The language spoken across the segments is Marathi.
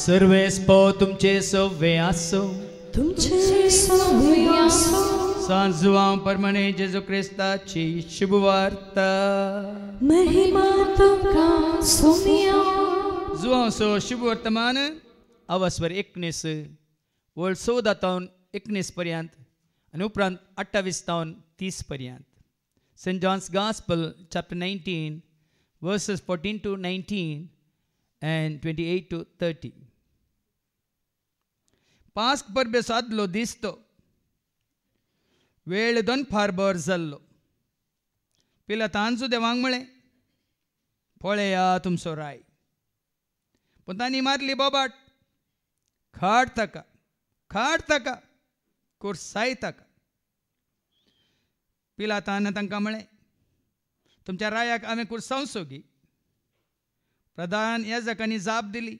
सर्वेस्पो तुमचे सव्वे आसो तुमचे सव्वे आसो सांजुवां परमणे जेजू ख्रिस्ताची शुभवार्ता महिमा तुमका सोमिया जुवांसो शुभ वर्तमान अवस्वर 19 वर्ड 14 पर्यंत आणि उपरांत 28 30 पर्यंत. St. John's Gospel chapter 19 verses 14 to 19 and 28 to 30. पास्क परबे सादलो दिसतो वेळ दनपार बर जाल्लो. पिलातांचो देवांक म्हळें पळया तुमचो राय. पूण तांणी मारली बोबाट. खाट ताका कुर्साय ताका. पिलातान तांकां म्हळें तुमच्या रायाक आमी कुर्सावंक सोगी. प्रधान याजकांनी जाप दिली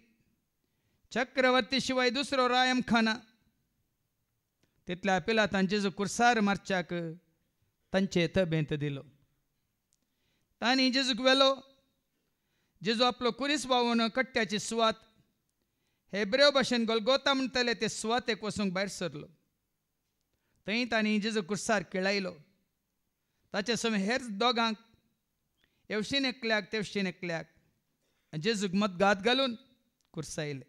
चक्रवर्ती शिवाय दुसरो राय आमकां ना. तितल्या पिलातांचे जो कुर्सार मारच्याक तांचे तबेंत दिलो. तांणी जेजूक व्हेलो. जेजू आपलो कुरीस वावून कट्ट्याची सुवात हेब्रेव भाशेन गोलगोता म्हणटले ते सुवातेक वचूंक भायर सरलो. थंय तांणी जेजू कुर्सार किळायलो. ताचे समोर हेर दोगांक एवशेन एकल्याक तेवशेन एकल्याक जेजूक मदगात घालून कुर्सायले.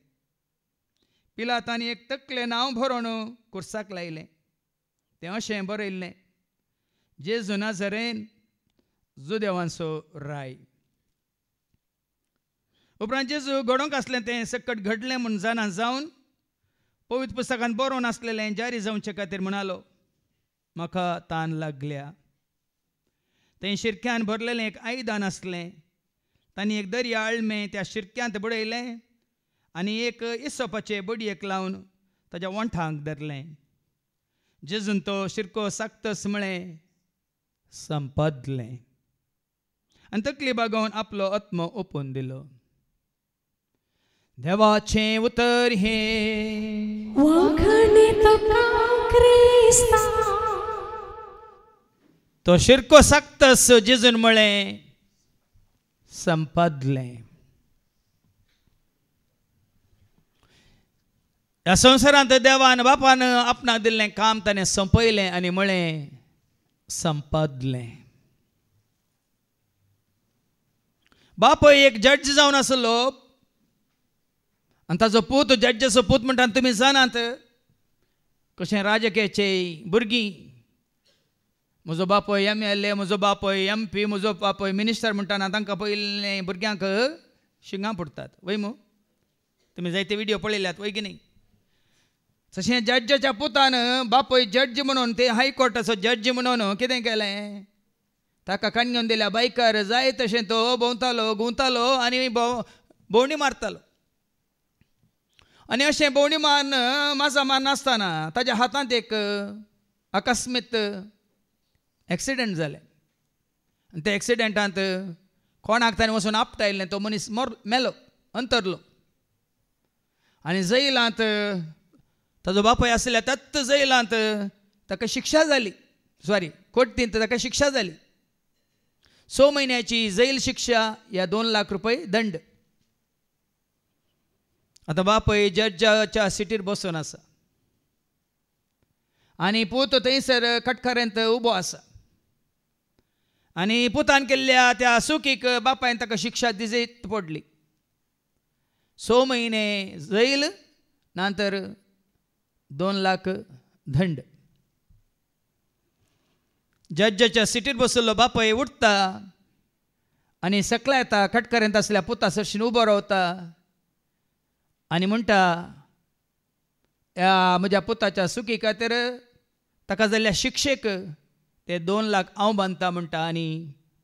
पिलातांनी एक तकलें नांव बरोवन कुर्साक लायलें. तें अशें बरयल्लें जेजू नाझरेन जुदेवांचो राय. उपरांत जेजू घडोवंक आसलें तें सकट घडलें म्हूण जाणा जावन पवित्र पुस्तकांत बरोवन आसलेलें जारी जावचे खातीर म्हणालो म्हाका तान लागल्या. थंय शिरक्यान भरलेलें एक आयदान आसलें. तांणी एक दर्या आळमें त्या शिरक्यांत बुडयलें आनी एक इसोपाचे बडयेक लावन ताच्या वंठांक धरलें. जेजून तो शिरको साकतस म्हळें संपदलें आनी तकली बागोवन आपलो आत्मो ओपून दिलो. देवाचें उतर हे वाखणी तुका क्रिस्ता. तो शिरको साकतस जेजून म्हळें संपदलें. ह्या संवसारांत देवान बापान आपणाक दिल्लें काम ताणें संपयलें आनी म्हळें संपदलें. बापूय एक जड्ज जावन आसलो आनी ताचो पूत जड्जाचो पूत म्हणटा तुमी जाणात कशें राजकीयाचे भुरगीं. म्हजो बापूय MLA, म्हजो बापूय MP, म्हजो बापूय मिनिस्टर म्हणटाना तांकां पयलें भुरग्यांक शिंगां पडटात. वय मू तुमी जायते व्हिडियो पळयल्यात वय की न्ही. तशें जड्जाच्या पुतान बापूय जड्ज म्हणून ते हायकोर्टाचो जड्ज म्हणून कितें केलें ताका काणयोन दिल्या बायकार जाय तशें तो भोंवतालो गुंवतालो आनी भोंवणी मारतालो. आनी अशें भोंवणी मारून माझा मार नासतना ताच्या हातांत एक अकस्मीत एक्सिडेंट जालें. आनी त्या एक्सिडेंटांत कोणाक ताणें वचून आपटायलें. तो मनीस मेलो अंतरलो आनी जैलांत ताजो बापूय आसल्या त्याच जैलांत ताका शिक्षा जाली. कोर्टींत ताका शिक्षा जाली. 6 म्हयन्याची जैल शिक्षा या 2 लाख रुपये दंड. आतां बापूय जड्जाच्या सिटीर बसून आसा आनी पूत थंयसर कटकारेंत उबो आसा. आनी पुतान केल्ल्या त्या चुकीक बापायन ताका शिक्षा दिजेत पडली. 6 म्हयने जैल नंतर 2 लाख दंड. जड्जाच्या सिटीर बसल्लो बापूय उठता आनी सकला येता कटकारेंत आसल्या पुता सरशीन उबो रावता आनी म्हणटा ह्या म्हज्या पुताच्या चुकी खातीर ताका जाल्ल्या शिक्षेक ते 2 लाख हांव बांदता म्हणटा. आनी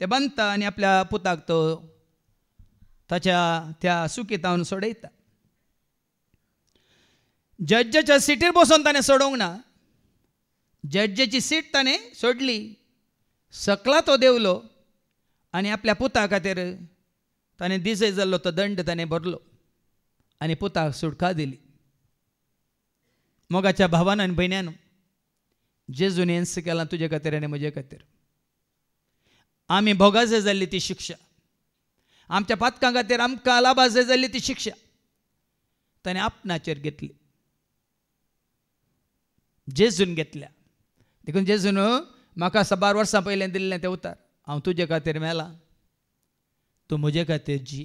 ते बांदता आनी आपल्या पुताक तो ताच्या त्या चुकीतावन सोडयता. जड्जाच्या सिटीर बसून ताणें सोडूंक ना. जड्जाची सीट ताणें सोडली. सकला तो देवलो आनी आपल्या पुता खातीर ताणें दिसय जाल्लो तो दंड ताणें भरलो आनी पुताक सुटका दिली. मोगाच्या भावान आनी भयण्यान जेजून हेंच केलां तुजे खातीर आनी म्हजे खातीर. आमी भोगा जाय जाल्ली ती शिक्षा. आमच्या पातकां खातीर आमकां लाभा जाय जाल्ली ती शिक्षा. ताणें आपणाचेर घेतली, जेजून घेतल्या. देखून जेजून म्हाका 12 वर्सां पयलें दिल्लें तें उतर, हांव तुजे खातीर मेला, तूं म्हजे खातीर जी.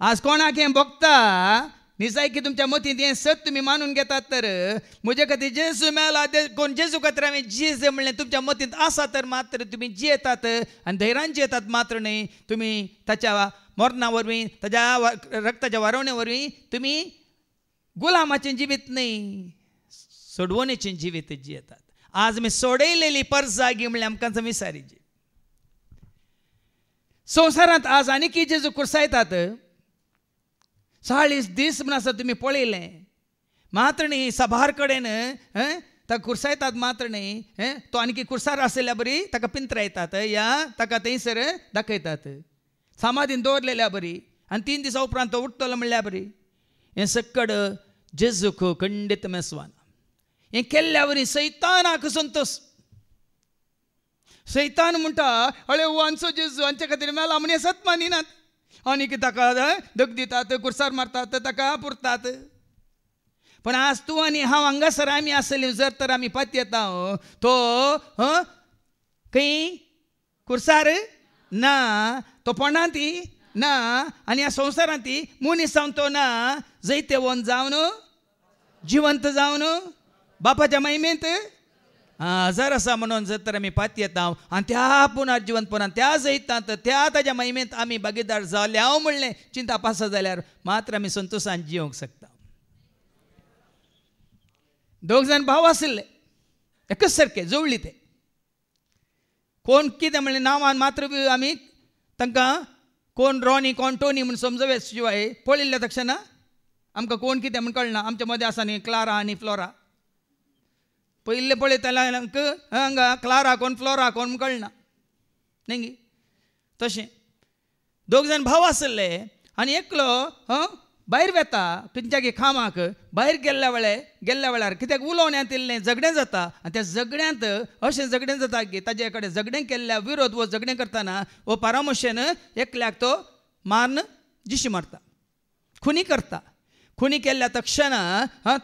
आज कोणाक हें भोगता निसाय की तुमच्या मतींत हें सत तुमी मानून घेतात तर म्हजे खातीर जेजू मेला, कोण जेजू खातीर हांवें जियेचें म्हणलें तुमच्या मतींत आसा तर मात्र तुमी जियेतात आनी धैर्यान जियेतात मात्र न्ही, तुमी ताच्या मरणा वरवीं ताच्या रक्ताच्या वारवणे वरवीं तुमी गुलामाचें जिवीत न्ही, सोडवणेचें जिवीत जियेतात. आज आमी सोडयलेली परजागी म्हणल्यार आमकां विसारीची. संवसारांत आज आनीक जेजू कुर्सायतात. 40 दीस म्हण आसा तुमी पळयलें, मात्र न्ही सभार कडेन ताका कुर्सायतात मात्र न्ही, तो आनीक कुर्सार आसल्या बरी ताका पिंतरायतात या ताका थंयसर दाखयतात, समाधीन दवरलेल्या बरी आनी 3 दिसां उपरांत तो उठतलो म्हणल्या बरी. हें सक्कड जेजूक खंडीत मेसवाना. हें केल्ल्या वरी सैतानाक संतोश. सैतान म्हणटा अळे हो आमचो जेजू हांचे खातीर मेला म्हण सत मानिनात आनीक ताका दग दितात, कुर्सार मारतात, ताका पुरतात. पण आज तूं आनी हांव हांगासर आमी आसली जर तर आमी पाती येता तो खंय कुर्सार ना, तो पोंडांती ना आनी ह्या संवसारांत मनीस जावन तो ना, जैते वन जावन जिवंत जावन बापाच्या महिमेंत हजर आसा म्हणून जर तर आमी पाती येता आनी त्या पुनर्जिवंतपणान त्या जैतांत त्या ताच्या महिमेंत आमी भागीदार जाले हांव म्हणलें चिंता पास जाल्यार मात्र आमी संतोशान जियोंक शकता. 2 जाण भाव आसले एकच सारके जवळी, ते कोण कितें म्हणलें नांवान मात्र आमी तांकां कोण रॉनी कोण टोनी म्हूण समजवे शिवाय पळयल्ल्या तक्षण आमकां कोण कितें म्हूण कळना. आमच्या मदें आसा न्ही क्लारा आनी फ्लोरा, पयले पळयताले हांगा क्लारा कोण फ्लोरा कोण कळना न्ही. तशें 2 जाण भाव आसले आनी एकलो भायर वेता खंयच्या खामाक, भायर गेल्ल्या वेळार कित्याक उलोवण्यांत इल्लें झगडें जाता आनी त्या झगड्यांत अशें झगडें जाता की ताजे कडेन झगडें केल्ल्या विरोध वो झगडें करतना वो परामर्शेन एकल्याक तो मारन जिशी मारता, खुनी करता. खुनी केल्ल्या तक्षण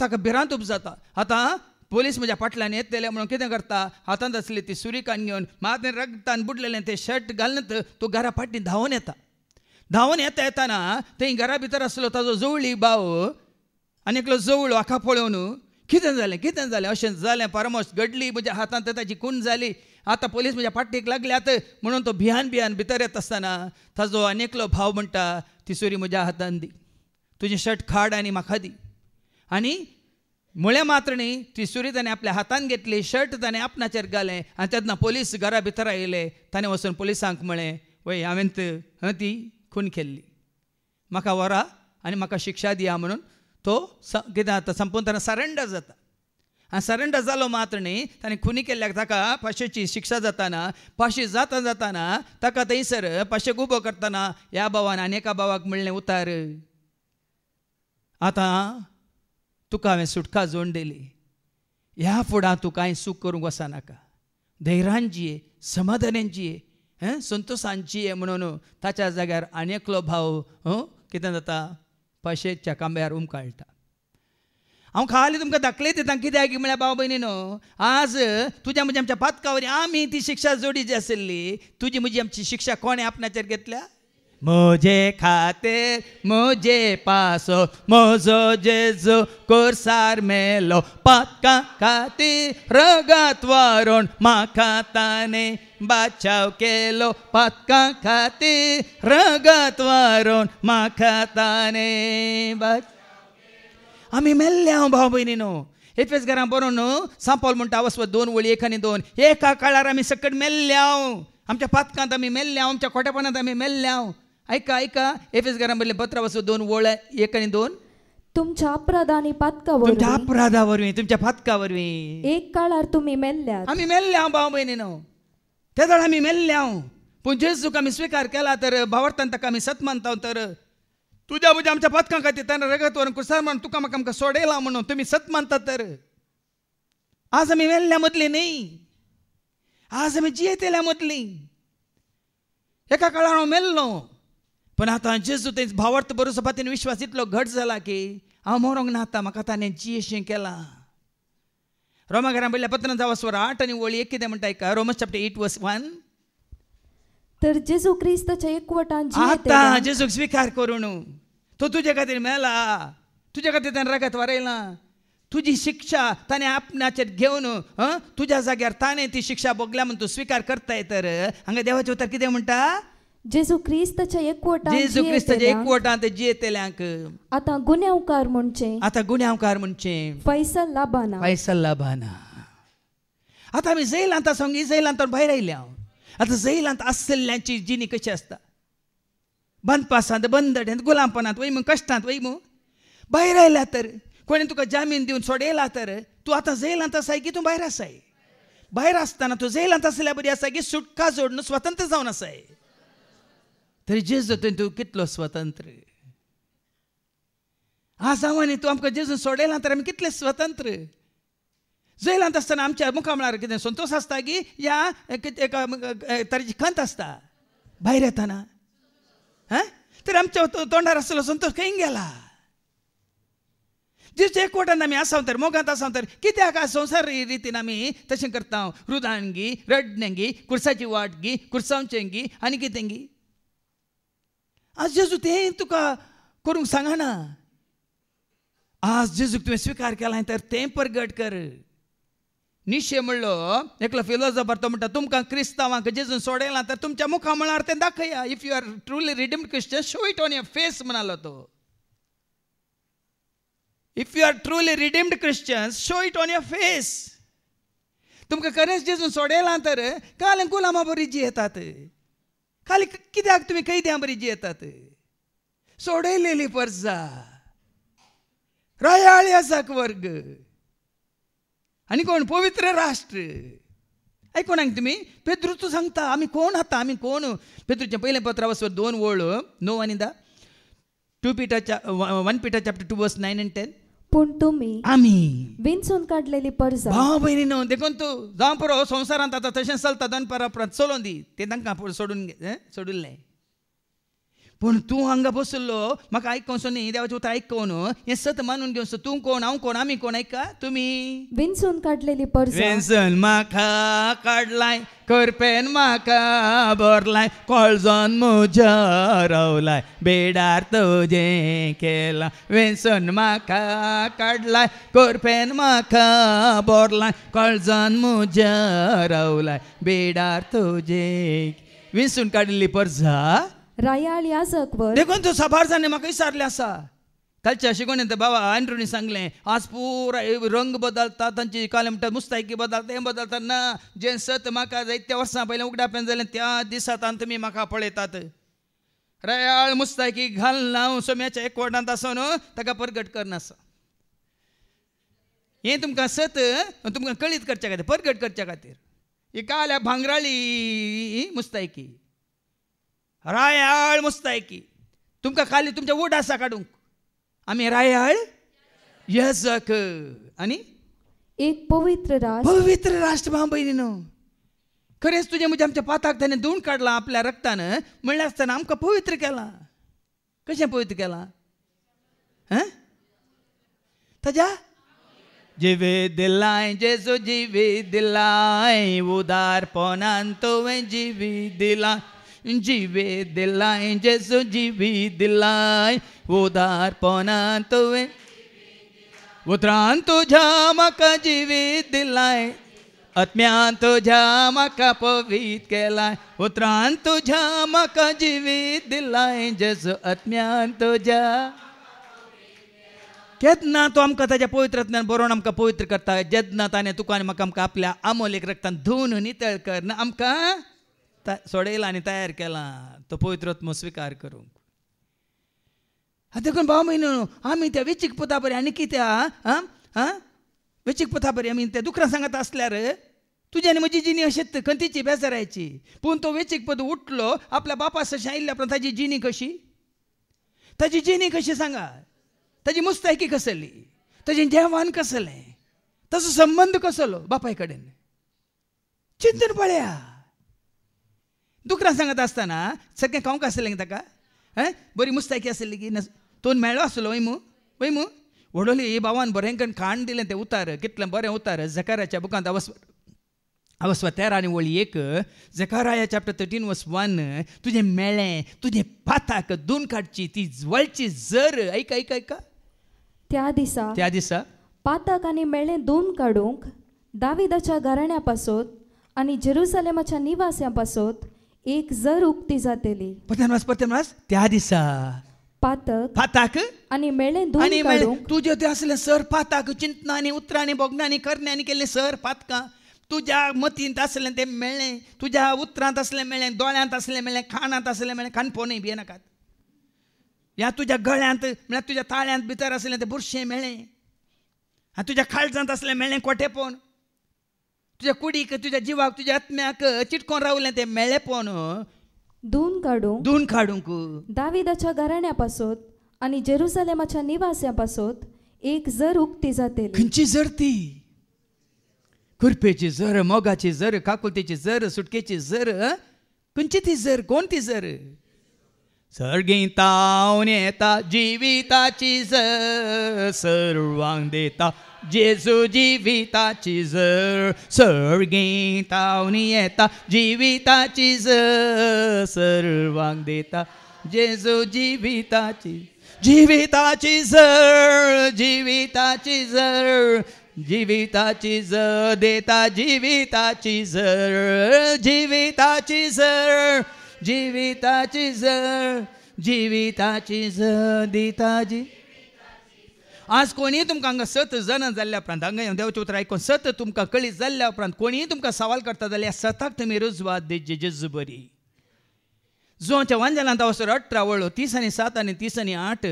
ताका भिरांत उपजाता. आतां पोलीस म्हज्या फाटल्यान येतले म्हणून कितें करता, हातांत आसली ती सुरिकान घेवन मात रगतान बुडलेलें तें शर्ट घालनत तो घरा फाटीं धांवून येता. धांवून येताना थंय घरा भितर आसलो ताजो जवळी भाव आनी एकलो जवळ आखा पळोवन कितें जालें अशें जालें, परामर्श घडली, म्हज्या हातांत ताची खूण जाली, आतां पोलीस म्हज्या फाटीक लागल्यात म्हणून तो भियान भितर येत आसतना ताजो आनीकलो भाव म्हणटा ती सुरी म्हज्या हातान दी, तुजें शर्ट काड आनी म्हाका दी. आनी म्हळें मात्र न्ही ती सुरी ताणें आपल्या हातान घेतली, शर्ट ताणें आपणाचेर घालें आनी तेन्ना पोलीस घरा भितर आयले. ताणें वचून पोलिसांक म्हळें वय हांवें ती खून केल्ली, म्हाका व्हरा आनी म्हाका शिक्षा दिया म्हणून तो कितें जाता संपून ताणें सरेंडर जाता. आनी सरेंडर जालो मात्र न्ही ताणें खुनी केल्ल्याक ताका फाशीची शिक्षा जाताना फाशी जाताना ताका थंयसर फाशेक उबो करतना ह्या भावान आनी एका भावाक म्हणलें उतार आतां तुका हांवें सुटका जोड दिली, ह्या फुडां तूं कांय सूख करूंक वचनाका, धैर्यान जिये, समाधानान जिये, संतोशान जिये म्हणून ताच्या जाग्यार आनी एकलो भाव कितें जाता फाशेच्या खांब्यार उमकाळटा. हांव खाली तुमकां दाखले दिता कित्याक म्हळ्यार भाव भयणीनो, आज तुज्या म्हज्या आमच्या पातकावरी आमी ती शिक्षा जोडीची आसली, तुजी म्हजी आमची शिक्षा कोणें आपणाचेर घेतल्या? मुझे खातीर मुझे पासो म्हजो जेजू कुर्सार मेलो, पातकां खातीर रगत व्हरून म्हाका ताणें बाचाव केलो, पातकां खातीर रगत व्हरून म्हाका ताणें आमी मेल्ल्या भाव भयणीनो. एफेस घरां बरोवन सांपोल म्हणटा वचप 2 वळी 1 आनी 2 एका काळार आमी सकट मेल्ल्या, आमच्या पातकांत आमी मेल्ल्या, आमच्या खोटेपणांत आमी मेल्ल्या. ऐका एफेस घरां बरलें पत्र वचप 2 वळ 1 आनी 2 तुमच्या अपराध आणि पातका तुमच्या अपराधा वरवीं तुमच्या पातका वरवीं एक काळार तुम्ही मेल्ल्यात. आमी मेल्ल्या भाव भयणीनो, त्या वेळार आमी मेल्ल्या. पूण जेजूक आमी स्विकार केला तर भावार्थान ताका आमी सत मानता तर तुज्या म्हज्या आमच्या पातकां खातीर ताणें रगत व्हरून कुर्सार मारून तुका म्हाका आमकां सोडयला म्हणून तुमी सत मानतात तर आज आमी मेल्ल्या मदलीं न्ही, आज आमी जियेतेल्या मदलीं. एका काळार हांव मेल्लो पण आतां जेजू थंय भावार्थ बरोवचो फातीन विश्वास इतलो घट जाला की हांव मोरोंक नाता म्हाका ताणें जी अशें केलां. रोमाकारां बरयल्या पत्रांत 8 आनी वळी 1 कितें म्हणटा आयका. रोमन्स चॅप्टर 8 वर्स 1. तर जेजू क्रिस्ताच्या एकवटान आतां जेजूक स्विकार करून तो तुजे खातीर मेला, तुजे खातीर ताणें रगत वारयलां. तुजी शिक्षा ताणें आपणाचेर घेवन तुज्या जाग्यार ताणें ती शिक्षा भोगल्या म्हणून तूं स्विकार करताय. तर हांगा देवाचें उतर कितें म्हणटा. जेजू क्रिस्ताच्या एकवटान जेजू क्रिस्ताच्या एकवटांत जियेतल्यांक आतां गुन्यांवकार म्हणचे फैसल लाबाना. आतां आमी जैलांत आसा, जैलांतून भायर आयल्या. आतां जैलांत आसलेल्यांची जिणी कशी आसता. बंदपासांत, बंदड्यांत, गुलामपणांत वयमू, कश्टांत वयमू. भायर आयल्या तर कोणें तुका जामीन दिवन सोडयला तर तूं आतां जैलांत आसाय की तूं भायर आसाय. भायर आसतना तूं जैलांत आसल्या बरी आसा की सुटका जोडून स्वतंत्र जावन आसाय. तरी जेजू तूं कितलो स्वतंत्र. आज हांव आनी तूं आमकां जेजून सोडयलां तर आमी कितले स्वतंत्र. जैलांत आसतना आमच्या मुखामळार कितें संतोश आसता की या एका तरेची खंत आसता. भायर येताना तर आमच्या तोंडार आसलो संतोष खंय गेला. जेजू एकवटान आमी आसां तर मोगांत आसां तर कित्याक संवसार रितीन आमी तशें करता. रुदांगी, रडणेंगी, कुर्साची वाट गी, कुर्सांवचेंगी आनी कितेंगी. आज जेजू तें तुका करूंक सांगना. आज जेजूक तुवें स्विकार केला तर तें परगट कर. निशे म्हणलो एकलो फिलोसॉफर तो म्हणटा तुमकां क्रिस्तांवांक जेजून सोडयलां तर तुमच्या मुखामळार तें दाखया. If you are truly redeemed Christian show it on your face म्हणालो तो. If you are truly redeemed Christians show it on your face. तुमकां खरेंच जेजून सोडयलां तर काल गुलामा बरी जियेतात. खाली कित्याक तुमी कैद्यां बरी जियेतात. सोडयलेली परजा, रायाळी आसाक वर्ग आनी कोण पवित्र राष्ट्र. आयकोन हांगा तुमी पेद्रूच सांगता आमी कोण आतां, आमी कोण. पेद्रूचें पयलें पत्र 2:9 आनी 10. 1 Peter chapter 2 verse 9 and 10. पूण तुमी आमी विंचून काडलेली परजा. भाव भयणीनो देखून तूं जावं पुरो संवसारांत आतां तशें चलता दनपरां चलोवन दी तें तांकां सोडूल्लें. पूण तूं हांगा बसलो म्हाका आयकोवचो न्ही. देवाचें उतर आयकोवन हें सत मानून घेवचो. तूं कोण, हांव कोण, आमी कोण. आयका तुमी विंचून काडलेली परजा. वेंचून म्हाका काडलाय, करपेन म्हाका भरलाय, कळजोन म्हज्या रावलाय, बेडार तुजें केलां. वेंचून म्हाका काडलाय, करपेन म्हाका भरलाय, कळजोन म्हज्या रावलाय, बेडार तुजें. विंचून काडिल्ली परजा रायाळी आसक वर. देखून तूं साबार जाणें म्हाका विचारलें आसा. कालच्या शिकोवणेंत बाबा एंड्रूनी सांगलें आज पुरा रंग बदलता, तांची काले म्हणटा मुस्तायकी बदलता, हें बदलता. ना, जें सत म्हाका जायत्या वर्सां पयलें उगडापेन जालें त्या दिसांत तुमी म्हाका पळयतात. रायाळ मुस्तायकी घालना हांव सोम्याच्या एकवटांत आसून ताका परगट करनासा. हें तुमकां सत तुमकां कळीत करच्या खातीर, परगट करच्या खातीर. ही काल्या भांगराळी मुस्तायकी, रायाळ मुस्तायकी तुमकां खाली तुमच्या वोट आसा काडूंक. आमी रायाळ याजक आनी एक पवित्र राष्ट्र. भाव भयणीनो खरेंच तुजें म्हज्या आमच्या पाताक ताणें धुवन काडलां आपल्या रक्तान. म्हणल्यार आसतना आमकां पवित्र केलां. कशें पवित्र केलां? ताज्या जिवीत दिलाय जेजू, जिवीत दिलाय, उदारपणान तुवें जिवीत दिलाय. जिवीत दिलाय जेजू, जिवीत दिलाय, उदारपणान तुवें. उतरान तुज्या म्हाका जिवीत दिलाय, आत्म्यान तुज्या म्हाका पवित्र केलाय. उतरान तुज्या म्हाका जिवीत दिलाय जेजू, आत्म्यान तुज्या. केन्ना तो आमकां ताज्या पवित्रत्वान बरोवन आमकां पवित्र करता. जेन्ना ताणें तुका आनी म्हाका आमकां आपल्या अमोलीक रक्तान धुवन नितळ कर आमकां सोडयलां आनी तयार केलां तो पवित्रत्व स्विकार करूंक. देखून भाव म्हयनो आमी त्या वेचीक पदा बरें आनी कित्या वेचीक पदा बरें आमी त्या दुकरां सांगता आसल्यार तुजी आनी म्हजी जिणी अशेंच खंतीची बेजारायची. पूण तो वेचीक पद उठलो आपल्या बापा तशें आयिल्ल्या उपरांत ताजी जिणी कशी सांगा. ताजी मुस्तायकी कसली, ताजें जेवण कसलें, ताचो संबंद कसलो बापाय कडेन. चिंतून पळया. दुकरां सांगता आसतना सगळें खावंक आसलें ताका. बरी मुस्तायकी आसली की तोंड मेळ्ळो आसलो वयमू वडोली भावान बरें करून खाण दिलें तें उतार कितलें बरें उतार झकाराच्या बुकांत अवस्व 13 आनी वळी 1 झकाराया चॅप्टर 13 वर्स 1 तुजें मेळ्ळें तुजें पाताक धुवन काडची ती ज्वळची जर ऐका त्या दिसा पाताक आनी मेळ्ळें धुवन काडूंक दाविदाच्या घराण्यापासत आनी जेरुसलेमाच्या निवास्यांपासत एक जर उक्ती जातली. परतेन त्या दिसा पाताक आनी मेळ्ळें धुवन काडूंक तुजें तें असलें सर पाताक चिंतनांनी उतरांनी बोगनांनी करण्यांनी केल्लें सर पातकां तुज्या मतींत असलें तें मेळ्ळें तुज्या उतरांत असलें मेळ्ळें दोळ्यांत असलें मेळ्ळें कानांत असलें मेळ्ळें काणपोनूय बी नाकात ह्या तुज्या गळ्यांत म्हळ्यार तुज्या ताळ्यांत भितर असलें तें बुरशें मेळ्ळें आनी तुज्या काळजांत असलें मेळ्ळें कोटेपण तुज्या कुडीक तुज्या जिवाक तुज्या आत्म्याक चिटकोन रावलें तें मेळ्ळेंपण धुवन काडूंक दाविदाच्या घराण्यापासत आनी जेरुसलेमाच्या निवास्यांपासत एक जर उक्ती जातली. खंयची जर ती खुरपेची जर मोगाची जर काकुलतेची जर सुटकेची जर खंयची ती जर कोण ती जर सर्गीतावन येता जिविताची जर सर्वांक देता जेजू जिविताची जर सर्गीतावन येता जिविताची जर सर्वांक देता जेजू जिविताची जर जिविताची जर जिविताची जर देता जिविताची जर जिविताची जर जिविताची जर जिविताची जर दिता जी आज कोणी तुमकां हांगा 7 जाणां जाल्ल्या उपरांत हांगा देवाचें उतर आयकून 7 तुमकां कळीत जाल्ल्या उपरांत कोणीय तुमकां सवाल करता जाल्यार 7 तुमी रुजवात देजे जेजू बरी जोच्या वांजेलांत वचून 18 वळो 30 आनी 7 आनी 30 आनी 8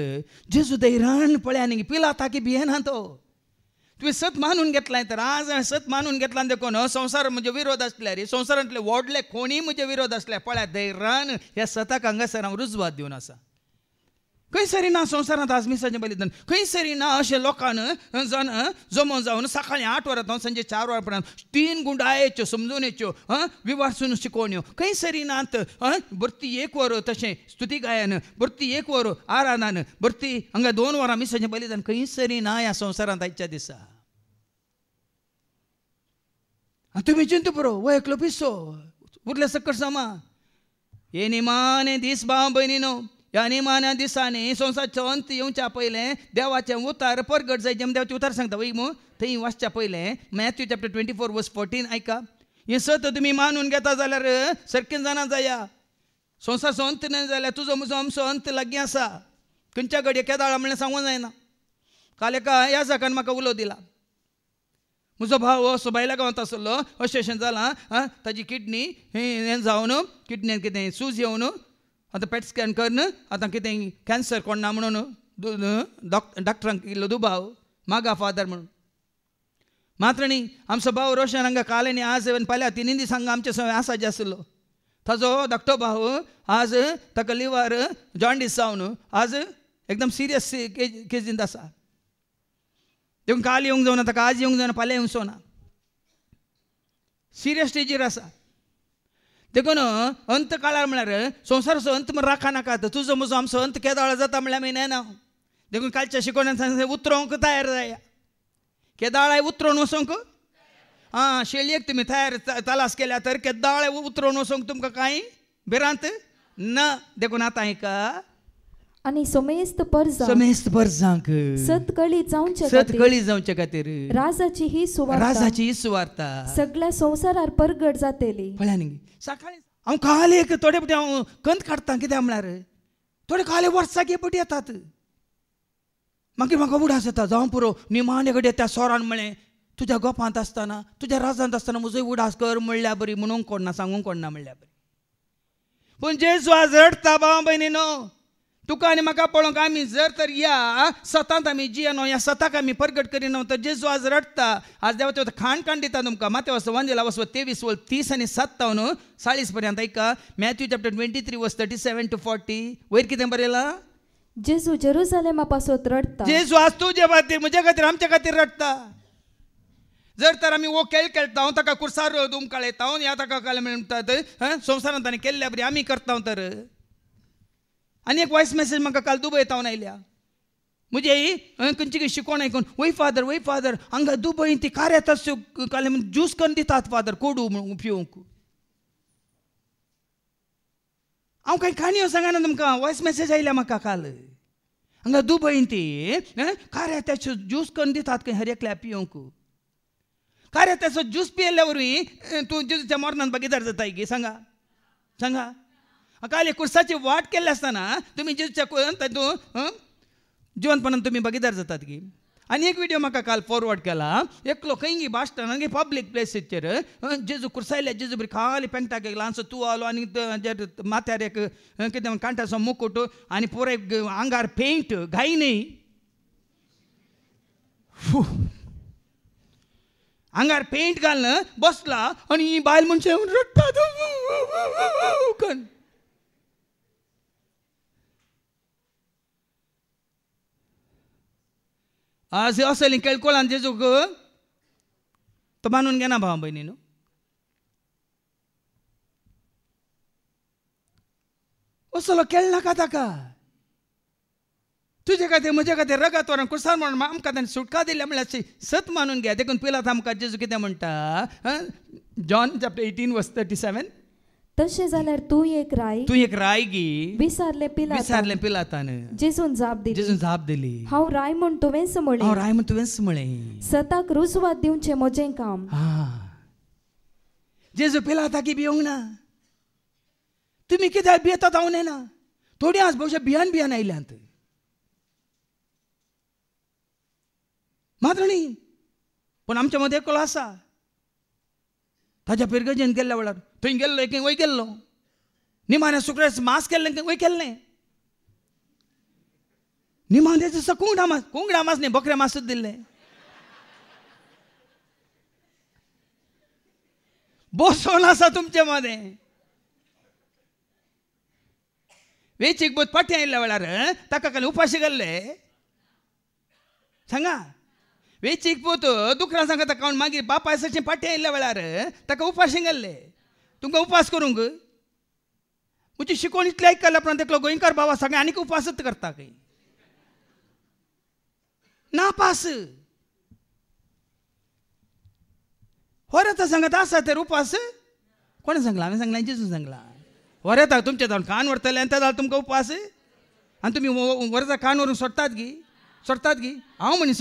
जेजू दैरान पळया आनी पिलाता की भियेना तो तुवें सत मानून घेतलाय तर आज सत मानून घेतला देखून संवसार म्हजे विरोध आसल्यार संवसारांतले व्हडले कोणी म्हजे विरोध आसल्यार पळया दैरान ह्या सताक हांगासर हांव रुजवात दिवन आसा खंय सरी ना संवसारांत आज मिसाचें बलिदान खंय सरी ना अशें लोकांन जमो जावन सकाळीं 8 वरां संजे 4 वरां पर्यंत 3 गुंडाळेच्यो समजुनेच्यो विवारसून शिकोवण्यो खंय सरी नात भरती 1 वर तशें स्तुती गायन भरती 1 वर आराधन भरती हांगा 2 वरां मिसाचें बलिदान खंय सरी ना ह्या संवसारांत आयच्या दिसा तुमी चिंत पुरो वळखलो पिसो उरले सकट समा हे निमाणे दीस भाव भयणीनो ह्या निमाण्या दिसांनी संवसाराचो अंत येवच्या पयलें देवाचें उतार परगट जाय जेन्ना देवाचें उतार सांगता वय मू थंय वाचच्या पयलें मॅथ्यू चॅप्टर 24 वर्स 14 आयका हें सत तुमी मानून घेता जाल्यार सारकें जाणा जाया संवसाराचो अंत न्हय जाल्यार तुजो म्हजो आमचो अंत लागीं आसा खंयच्या घडये केदाळ म्हणलें सांगूंक जायना काल एका ह्या जाकान म्हाका उलो दिला म्हजो भाव असो भायल्या गांवांत आसलो अशें जालां ताजी किडनी हें जावन किडनीन कितें सूज येवन आतां पेट स्कॅन करन आतां कितें कॅन्सर कोण ना म्हणून डॉक्टरांक इल्लो दुबाव मागा फादर म्हणून मात्र न्ही आमचो भाव रोशन हांगा काल आनी आज फाल्यां 3 दीस हांगा आमचे सवय आसा जे आसलो ताजो धाकटो भाव आज ताका लिवर जॉन्डीस जावन आज एकदम सिरियस केजींत आसा देखून काल येवंक जावना ताका आज येवंक जावना फाल्यां येवंक ना सिरियस स्टेजीर आसा देखून अंत काळार म्हळ्यार संवसाराचो अंत म्हण राखा नाकात तुजो म्हजो आमचो अंत केदाळ जाता म्हळ्यार मेळना ना देखून कालच्या शिकोवण्यान सांगता उतरोवंक तयार जाया केदाळ उतरोवन वचोंक शेळयेक तुमी तयार तलास केल्या तर केदाळ उतरोवन वचोंक तुमकां कांय भिरांत ना देखून आतां आयका आनी समेस्त परजांक सतकळी जावचे खातीर राजाची ही सुवार्ता सगळ्या संवसारार परगट जातली. पळया न्ही सकाळी हांव काल एक थोडे पटी हांव कंत काडटा कित्याक म्हळ्यार थोडे काले वर्सां पटी येतात मागीर म्हाका उडास येता जावं पुरो निमाणे घडये त्या सोरान म्हळें तुज्या गोपांत आसतना तुज्या राजांत आसतना म्हजोय उडास कर म्हणल्यार बरी म्हणूंक कोणना सांगूंक कोणना म्हणल्यार बरी पूण जेजू आज रडटा भाव भयणीनो तुका आनी म्हाका पळोवंक आमी जर तर या सतांत आमी जियेनो ह्या सताक आमी परगट करिना तर जेजू आज रडटा आज देवाचो खाण दिता तुमकां माथ्या वचो वांजेला वचो 23 वर्स 30 आनी 57 40 पर्यंत ऐका मॅथ्यू चॅप्टर 23 वर्स 37 to 40 वयर कितें बरयलां जेजू जेरुसलेमा पासत रडता जेजू आज तुजे खातीर म्हजे खातीर आमच्या खातीर रडटा जर तर आमी वो खेळटा ताका कुर्सार धूम काळयता ह्या ताका काल म्हणटात संवसारांत ताणें केल्ल्या बरी आमी करता तर आनी एक वॉयस मेसेज म्हाका काल दुबयतावन आयल्या मुझे खंयची शिकोण आयकून वय फादर हांगा दुबय ती कार्यात काले ज्यूस करून दितात फादर कोडू पिवंक हांव काही काणयो सांगना तुमकां वॉयस मेसेज आयल्या म्हाका काल हांगा दुबय ती कार्यात्याचो ज्यूस करून दितात खंय हर एकल्या पिवंक कार्यात्याचो ज्यूस पियेल्या वरवीं तूं जेजूच्या मरणान भागीदार जाता गे सांगा सांगा काल कुर्साची वाट केल्ली आसतना तुमी जेजूच्या तातूं जिवंतपणान तुमी भागीदार जातात की आनी एक व्हिडिओ म्हाका काल फॉरवर्ड केला एकलो खंय बास्टनान पब्लीक प्लेसीचेर जेजू कुर्सायल्या जेजू बरी खाली पेंगटाक एक ल्हानसो तुवालो आनी माथ्यार एक कितें कांटाचो मुकुट आनी पुराय आंगार पेंट घाई न्ही आंगार पेंट घालून बसला आनी ही बायल मनशां रडटात आज असली केळकोळान जेजूक तो मानून घेना भाव भयणी न्हू असलो केळ नाका ताका तुजे खातीर म्हजे खातीर रगत व्हरून कुर्सार म्हणून आमकां ताणें सुटका दिल्या म्हळ्यार सत मानून घ्या देखून पिलात आमकां जेजू कितें म्हणटा जॉन चॅप्टर 18:37 तशें जाल्यार तूं एक राय गी विसारले पिलातान जेजून जाप दिली हांव राय म्हूण तुवेंच म्हळें सताक रुजवात दिवचें म्हजें काम जेजू पिलाता की भियोंक ना तुमी कित्याक भियेतात हांव न्हय ना थोडी आज बहुशा भियान आयल्यांत मात्र न्ही पूण आमच्या मदें एकलो आसा ताज्या पिरगजेन गेल्ल्या वेळार थंय गेल्लो एक वय गेल्लो निमाण्या सुक्रास मास केल्लें वय केल्लें निमाण्या दिसा कोंगडा मास न्ही बकऱ्या मासूच दिल्लें बसोन आसा तुमचे मदें वेचीक बोत पाटी आयिल्ल्या वेळार ताका काल उपाशी गेल्ले सांगा वेचीक पोत दुकरां सांगता ताका मागीर बापाय सची पाटी आयिल्ल्या वेळार ताका उपाशी गेल्ले तुमकां उपास करूंक म्हजी शिकोवण इतलें आयकल्या उपरांत एकलो गोंयकार बाबा सगळें आनीक उपासच करता खंय नापास होरेता सांगता आसा तर उपास कोणें सांगला हांवें सांगला जेजून सांगला होरेता तुमचे जावन कान व्हरतले आनी जाल्यार तुमकां उपास आनी तुमी वरता कान व्हरून सोडटात गी हांव म्हणी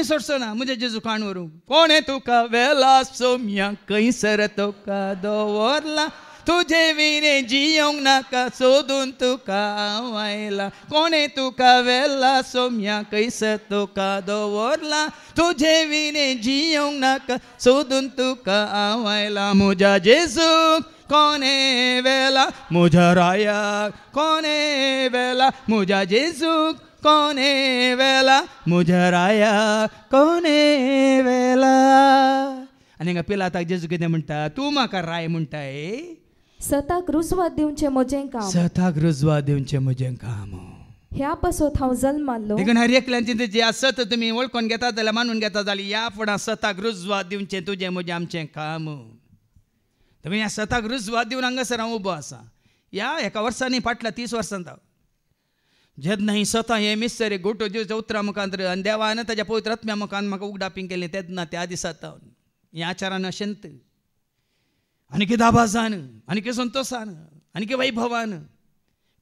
सोडचो ना म्हजे जेजू कान व्हरूंक कोणें तुका वेला सोम्या खंयसर तुका दवरला तुजे विणे जियोंक नाका सोदून तुका हांव आयला कोणें तुका वेला सोम्या खंयसर तुका दवरला तुजे विणे जियोंक नाका सोदून तुका हांव आयला म्हज्या जेजूक कोणें वेला म्हज्या रायाक कोणें वेला म्हज्या जेजूक कोणें वेला म्हज्या रायाक कोणें वेला आनी हांगा पिलाताक जेजू कितें म्हणटा तूं म्हाका राय म्हणटाय सताक रुजवात दिवचें म्हजें काम ह्या पासत हांव जल्माल्लो देखून हर एकल्यांची जी सत तुमी वळखून घेतात जाल्यार मानून घेतात जाल्यार ह्या फुडां सताक रुजवात दिवचें तुजें म्हजें आमचें काम देखून ह्या सताक रुजवात दिवन हांगासर हांव उबो आसा ह्या एका वर्सांनी फाटल्या 30 वर्सांत हांव जेन्ना ही स्वता हे मिस्सरे गोटो जेजूच्या उतरा मुखांतर आनी देवान ताज्या पवित्र आत्म्या मुखान म्हाका उगडापींग केलें तेन्ना त्या दिसांत हांव ह्या आचारान अशेंत आनी कितें आभासान आनी कितें संतोशान आनी कितें वैभवान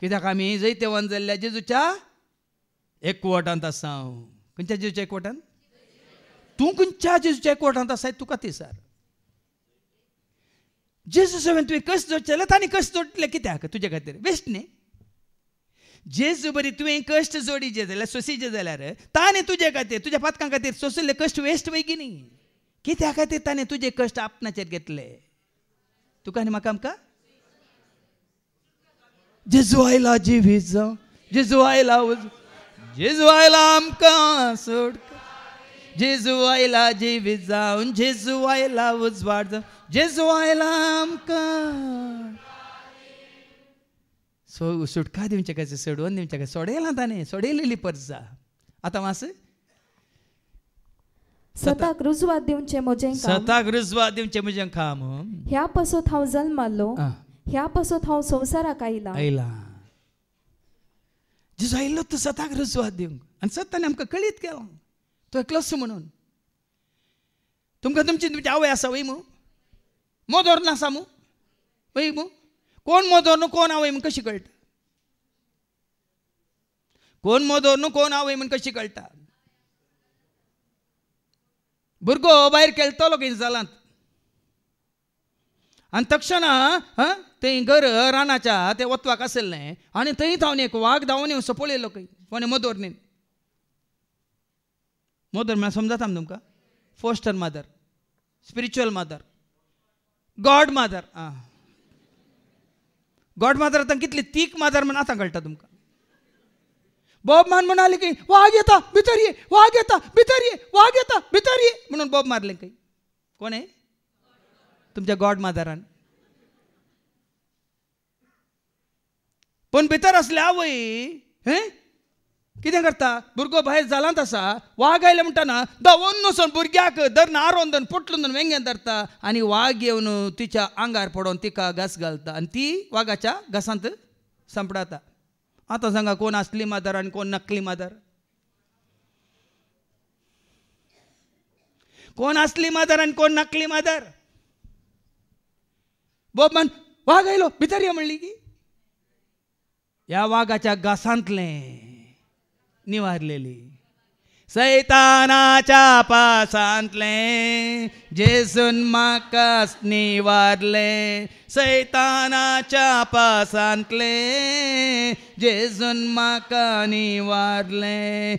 कित्याक आमी जैतेवन जाल्ल्या जेजूच्या एकवटांत आसा हांव खंयच्या जेजूच्या एकवटांत तूं खंयच्या जेजूच्या एकवटांत आसाय तुका ती सार जेजू सवेन तुवें कस जोडचें जाल्यार तांणी कस जोडले कित्याक तुजे खातीर बेस्ट न्ही जेजू बरी तुवें कश्ट जोडीचे जाल्यार सोंसीचे जाल्यार ताणें तुजे खातीर तुज्या पातकां खातीर सोंसिल्ले कश्ट वेस्ट वयगी न्ही कित्या खातीर ताणें तुजे कश्ट आपणाचेर घेतले तुका आनी म्हाका आमकां जेजू आयला जिवीत जावं जेजू आयला आमकां सोड जेजू आयला जिवीत जावन जेजू आयला उजवाड जावन जेजू आयला आमकां सुटका दिवचे कशें सोडून दिवचे कशें सोडयलां ताणें सोडयलेली परसा आतां मास सताक रुजवात दिवचें म्हजें काम ह्या पासत हांव जल्माल्लो ह्या पासत हांव संवसाराक आयला जेजू आयिल्लो तूं सताक रुजवात दिवंक आनी सत्तान आमकां कळीत केलो तो एकलोच म्हणून. तुमकां तुमची आवय आसा वय मू मोदोर नासा मू वय मू कोण मोदोर न्हू कोण आवय म्हूण कशी कळटा. कोण मोदोर न्हू कोण आवय म्हूण कशी कळटा. भुरगो भायर खेळटलो खंय जालांत आनी तक्षणा थंय घर रानाच्या ते वतवाक आसलें आनी थंय थावन एक वाघ धांवन येवसो पळयलो खंय कोणें मोदोर न्ही. मोदोर म्हळ्यार समजता तुमकां foster mother spiritual mother god mother. God mother आतां कितली तीक मदर म्हण आतां कळटा तुमकां. बॉब मान म्हणाले की वाघ येता भितर ये वाघ येता भितर ये वाघ येता भितर ये म्हणून बॉब मारले खंय कोणे तुमच्या गॉड मदरान. पण भितर असल्या आवय कितें करता भुरगो भायर जालांत आसा वाघ आयले म्हणटाना धांवून वचून भुरग्याक धरून आरोन धरून पोटलून धरून वेंग्यान धरता आनी वाघ येवन तिच्या आंगार पडोवन तिका घास घालता आनी ती वाघाच्या घासांत संपडाता. आतां सांगा कोण असली मदर आनी कोण नकली मदर. कोण असली मदर आनी कोण नकली मदर. बॉब मान वाघ आयलो भितर ये म्हणली की ह्या वाघाच्या घासांतलें निवारलेली सैतानाच्या पासांतलें जेजून म्हाका निवारले. सैतानाच्या पासांतलें जेजून म्हाका निवारले.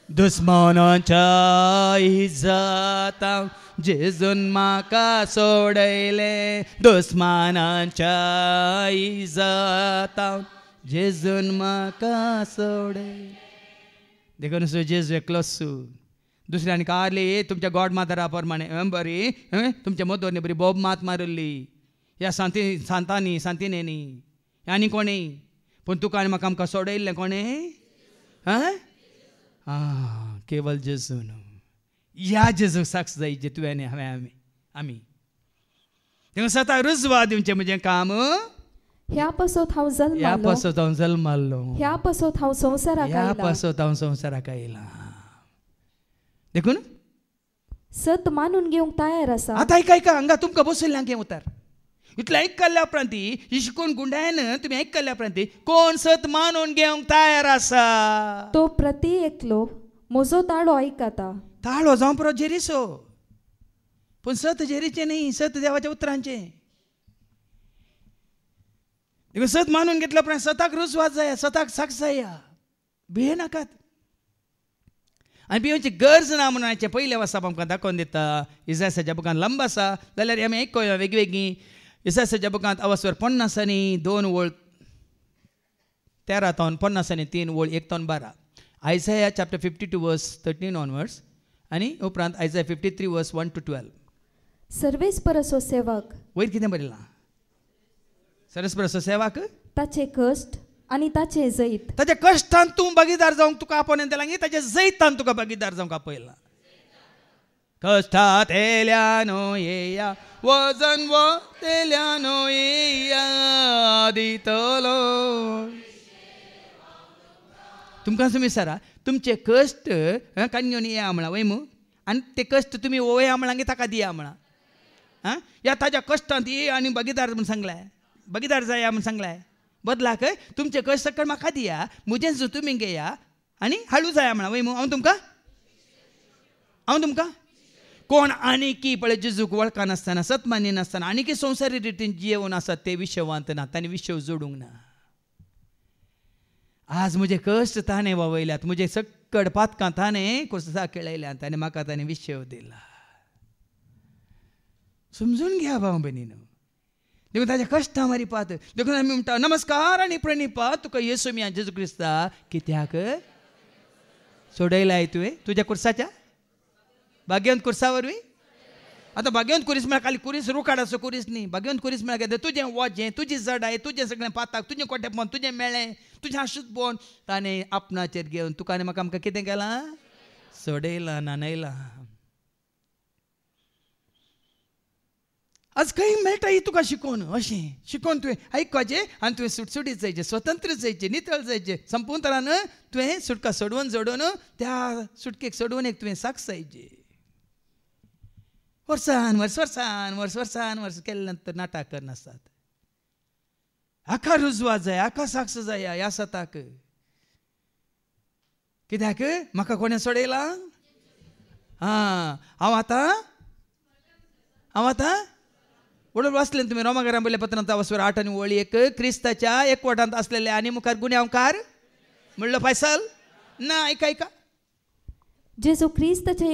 दुस्मानाच्या इज्जतां जेजून म्हाका सोडयले. दुस्मानाच्या इज्जतां जेजून म्हाका सोडयले. देखून सो जेजू एकलोच दुसऱ्यान कारले तुमच्या गॉड मादरा प्रमाणे बरी तुमच्या मदोरने बरी बॉब मात मारली ह्या सांतांनी सांतिनेनी आनी कोणें पूण तुका आनी म्हाका आमकां सोडयल्लें कोणें केवल जेजू न्हू. ह्या जेजूक साक्ष जाय जे तुवें हांवें आमी तें सता रुजवा दिवचें म्हजें काम. ह्या पासत हांव जल्मालो ह्या पासत हांव संवसाराक आयला. देखून सत मानून घेवंक तयार आसा. आतां ऐका हांगा तुमकां बसयल्ल्यां घेवन उतार इतलें आयकल्ल्या उपरांती ही शिकून गुंडायन तुमी आयकल्ल्या उपरांती कोण सत मानून घेवंक तयार आसा. तो प्रती एकलो म्हजो ताळो आयकता. ताळो जावं पुरो जेरीसो पूण सत जेरीचें न्ही सत देवाच्या उतरांचें. सत मानून घेतल्या उपरांत सताक रुजवात जाय सताक साक्ष जाय भिये नाकात. आनी भिवची गरज ना म्हणून हाचें पयले वर्सा आमकां दाखोवन दिता. इसायासाच्या बुकांत लंब आसा जाल्यार आमी आयकूया वेगवेगळी. इसायासाच्या बुकांत अवस्वर 50 आनी 2 ओळ 13 तावन 50 आनी 3 ओळ 1 तावन 12. आयसाया चॅप्टर 52 वर्स 13 ऑनवर्ड्स आनी उपरांत आयसाया 53 वर्स 1 to 12. सर्वेस्परसो सेवक वयर कितें बरयलां सर्वेस्परसो सेवक ताचे कश्ट आनी ताचे जैत. ताच्या कश्टांत तूं भागीदार जावंक तुका आपणें दिलां की ताच्या जैतांत तुका भागीदार जावंक आपयलां. कश्टांत येयल्यानो येया वजन वतेल्यानो येया दितलो. तुमकां तुमी विचारा तुमचे कश्ट काणयोन येया म्हणा वय मू आनी ते कश्ट तुमी वया म्हणा की ताका दिया म्हणा. या ताज्या कश्टांत ये आनी भागीदार म्हूण सांगलाय भागीदार जाया म्हूण सांगलाय. बदलाक तुमचे कश्ट सकट म्हाका दिया म्हजें जो तुमी घेया आनी हाडू जाया म्हणा वय मू. हांव तुमकां कोण आनीकी पळय जेजूक वळखनासतना सत मानिनासतना आनीकी संवसारी रितीन जियेवन आसात ते विशवांत ना तांणी विशव जोडूंक ना. आज म्हजे कश्ट ताणें वावयल्यात म्हजे सकट पातकां ताणें कुसा केळयल्यात आनी म्हाका ताणें विशव दिला. समजून घ्या भाव भयणीनो. देखून ताच्या कश्टां मारी पात देखून आमी म्हणटा नमस्कार आनी प्रणिपात तुका येसू मिया जेजू क्रिस्ता कित्याक सोडयलाय तुवें तुज्या कुर्साच्या भाग्यवंत कुर्सा वरवीं. आतां भाग्यवंत कुरीस म्हळ्यार खाली कुरीस रुखाडाचो कुरीस न्ही. भाग्यवंत कुरीस म्हळ्यार कितें तुजें वजें तुजी जडाय तुजें सगळें पाताक तुजें कोटेपण तुजें मेळ्ळें तुजें आशुतपण ताणें आपणाचेर घेवन तुका आनी म्हाका आमकां कितें केलां सोडयलां नानयलां. आज खंय मेळटा ही तुका शिकोवन अशें शिकोवन तुवें आयकपाचें आनी तुवें सुटसुटीत जायचें स्वतंत्र जायचें नितळ जायचें संपूर्ण तरान तुवें सुटका सोडून त्या सुटकेक सोडून एक तुवें साक्ष जायचें वर्स केले नंतर नाटक करनासतात आखा रुजवा जाय आखा साक्ष जाय ह्या सताक कित्याक म्हाका कोणें सोडयला हांव आतां वडोळ वाचले तुमी रोमाकारां बरयल्या पत्रांत 8 आनी वळी 1 क्रिस्ताच्या एकवटांत असलेले आनी मुखार गुन्यांवकार म्हणलो फैसल ना ऐका जेजू क्रिस्ताच्या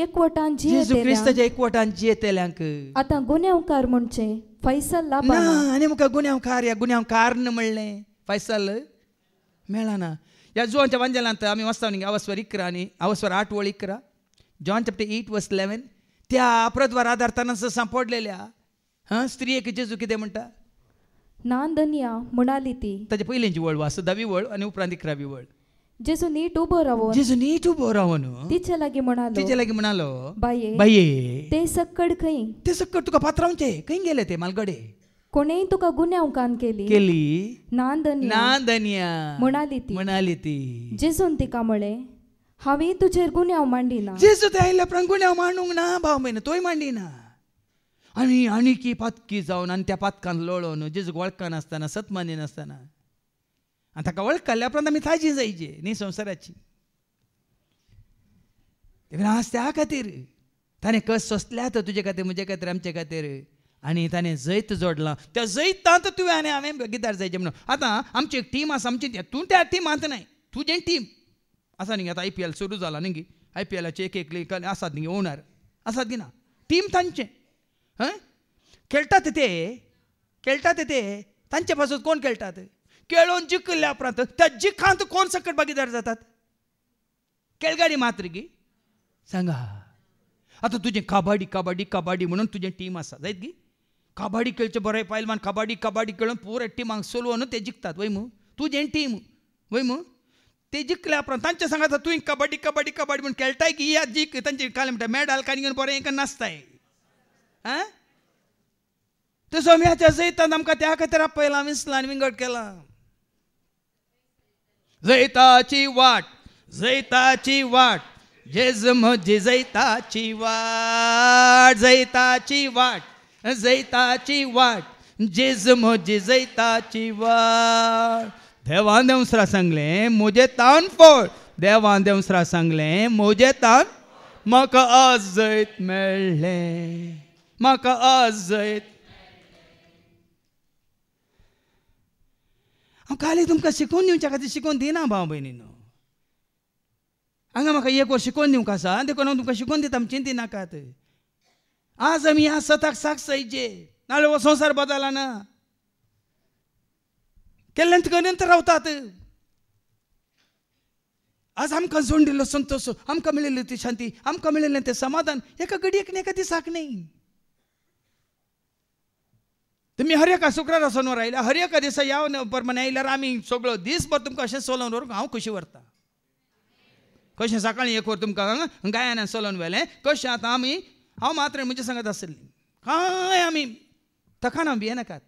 एकवटान जियेतेल्यांक आतां गुन्यांवकार म्हणचे फैसल लाभना आनी मुखार गुन्यांवकार ह्या गुन्यांवकार म्हणलें फैसल मेळना ह्या जुवांच्या वांजेलांत आमी वाचता न्ही अवस्वर 11 आनी अवस्वर 8 वळी 11 जॉन चॅप्टर 8 वर्स 11 त्या अपराधवार आदारताना सांपडलेल्या स्त्रियेक जेजू कितें म्हणटा नांदन्या म्हणाली ती ताचे पयलींची वळ वाच 10वी वळ आनी उपरांत 11वी वळ जेजू नीट उबो रावन तिचे लागीं म्हणालो बाये ते सक्कड तुका पात्रांचे खंय गेले ते मालगडे कोणेय तुका गुन्यांवकान केली नांदन्या म्हणाली ती जेजून तिका म्हळे हांवें तुजेर गुन्यांव मांडिना जेजू ते आयल्या उपरांत गुन्यांव मांडूंक ना भाव म्हयनो तोय मांडिना आनी आनीकी पातकी जावन आनी त्या पातकान लोळोवन जेजूक वळखनासतना सतमानी नासतना आनी ताका वळखल्या उपरांत आमी ताजी जायची न्ही संवसाराची आज त्या खातीर ताणें कस सोंसल्यात तुजे खातीर म्हजे खातीर आमचे खातीर आनी ताणें जैत जोडलां त्या जैतांत तुवें आनी हांवें भागीदार जायचें म्हणून आतां आमची एक टीम आसा आमची तूं त्या टिमांत नाय तुजें टीम आसा न्ही आतां IPL सुरू जाला न्ही IPLाचे एक लीग आसात न्ही ओनर आसात की ना टीम तांचें खेळटात ते तांचे पासून कोण खेळटात खेळून जिखल्या उपरांत त्या जिखांत कोण सकट भागीदार जातात खेळगाडी मात्र गी सांगा आतां तुजें कबड्डी म्हणून तुजें टीम आसा जायत गी कबड्डी खेळचे बरें पायलवान कबड्डी खेळून पुरे टिमांक सोलवून ते जिखतात वय मू तुजें टीम वय मू ते जिखल्या उपरांत तांचे सांगात तुवें कबड्डी म्हणून खेळटाय की या जीख तांचे काले म्हणटा मेडल काणी घेवन बरें हेका नाचताय ते सोम्याच्या जैतांत आमकां त्या खातीर आपयला विसला आनी विंगड केला जैताची वाट जेजू म्हजी जैताची वाट जेजू म्हजी जैताची वाट देवान देवसरा सांगलें म्हजें तान फोड देवान देवसरा सांगलें म्हजें तान म्हाका आज जैत मेळ्ळें म्हाका आज जैत हांव खाली तुमकां शिकोवन दिवच्या खातीर शिकोवन दिना भाव भयणीनो हांगा म्हाका एक वर शिकोवन दिवंक आसा देखून हांव तुमकां शिकोवन दिता चिंती नाकात आज आमी ह्या सताक साक्ष जायचे नाजाल्यार हो संवसार बदलला ना केल्ल्यांत करेंत रावतात आज आमकां जोडिल्लो संतोश आमकां मेळिल्ली ती शांती आमकां मेळिल्लें तें समाधान एका घडयेक न्ही एका दिसाक न्ही तुमी हर एका शुक्रार सोनवार आयल्या हर एका दिसा ह्या प्रमाणे आयल्यार आमी सगळो दीसभर तुमकां अशें चलोवन व्हरूंक हांव खुशी व्हरतां कशें सकाळीं एक वर तुमकां गायनान चलोवन व्हेलें कशें आतां आमी हांव मात्र म्हजे सांगत आसली काय आमी तखाना भियेनाकात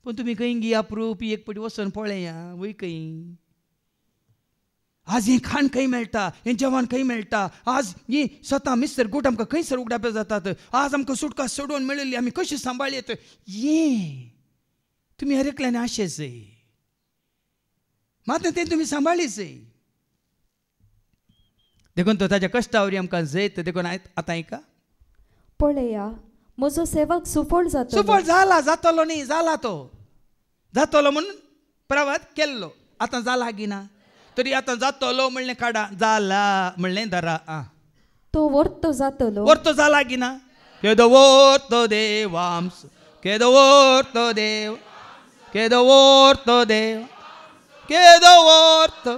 पूण तुमी खंय गी अप्रूप एक पटी वचून पळया वय खंय आज हें खाण खंय मेळटा हें जेवण खंय मेळटा आज ही स्वता मिस्तर गोट आमकां खंयसर उगडापे जातात आज आमकां सुटका सोडून मेळिल्ली आमी कशी सांबाळयत हें तुमी हर एकल्यान आशेच जाय मात तें तुमी सांबाळीच जाय देखून तो ताच्या कश्टावरी आमकां जैत देखून आतां आयका पळया म्हजो सेवक सुफळ जाला जातलो न्ही जाला तो जातलो म्हणून प्रवाद केल्लो आतां जाला की ना तरी आतां जातलो म्हणलें काडा जाला म्हणलें धरा तो वर्तो जातलो वर्तो जाला की ना केदो वर्तो देव आमचो केदो वर्तो देव केदो वर्तो देव केदो वर्तो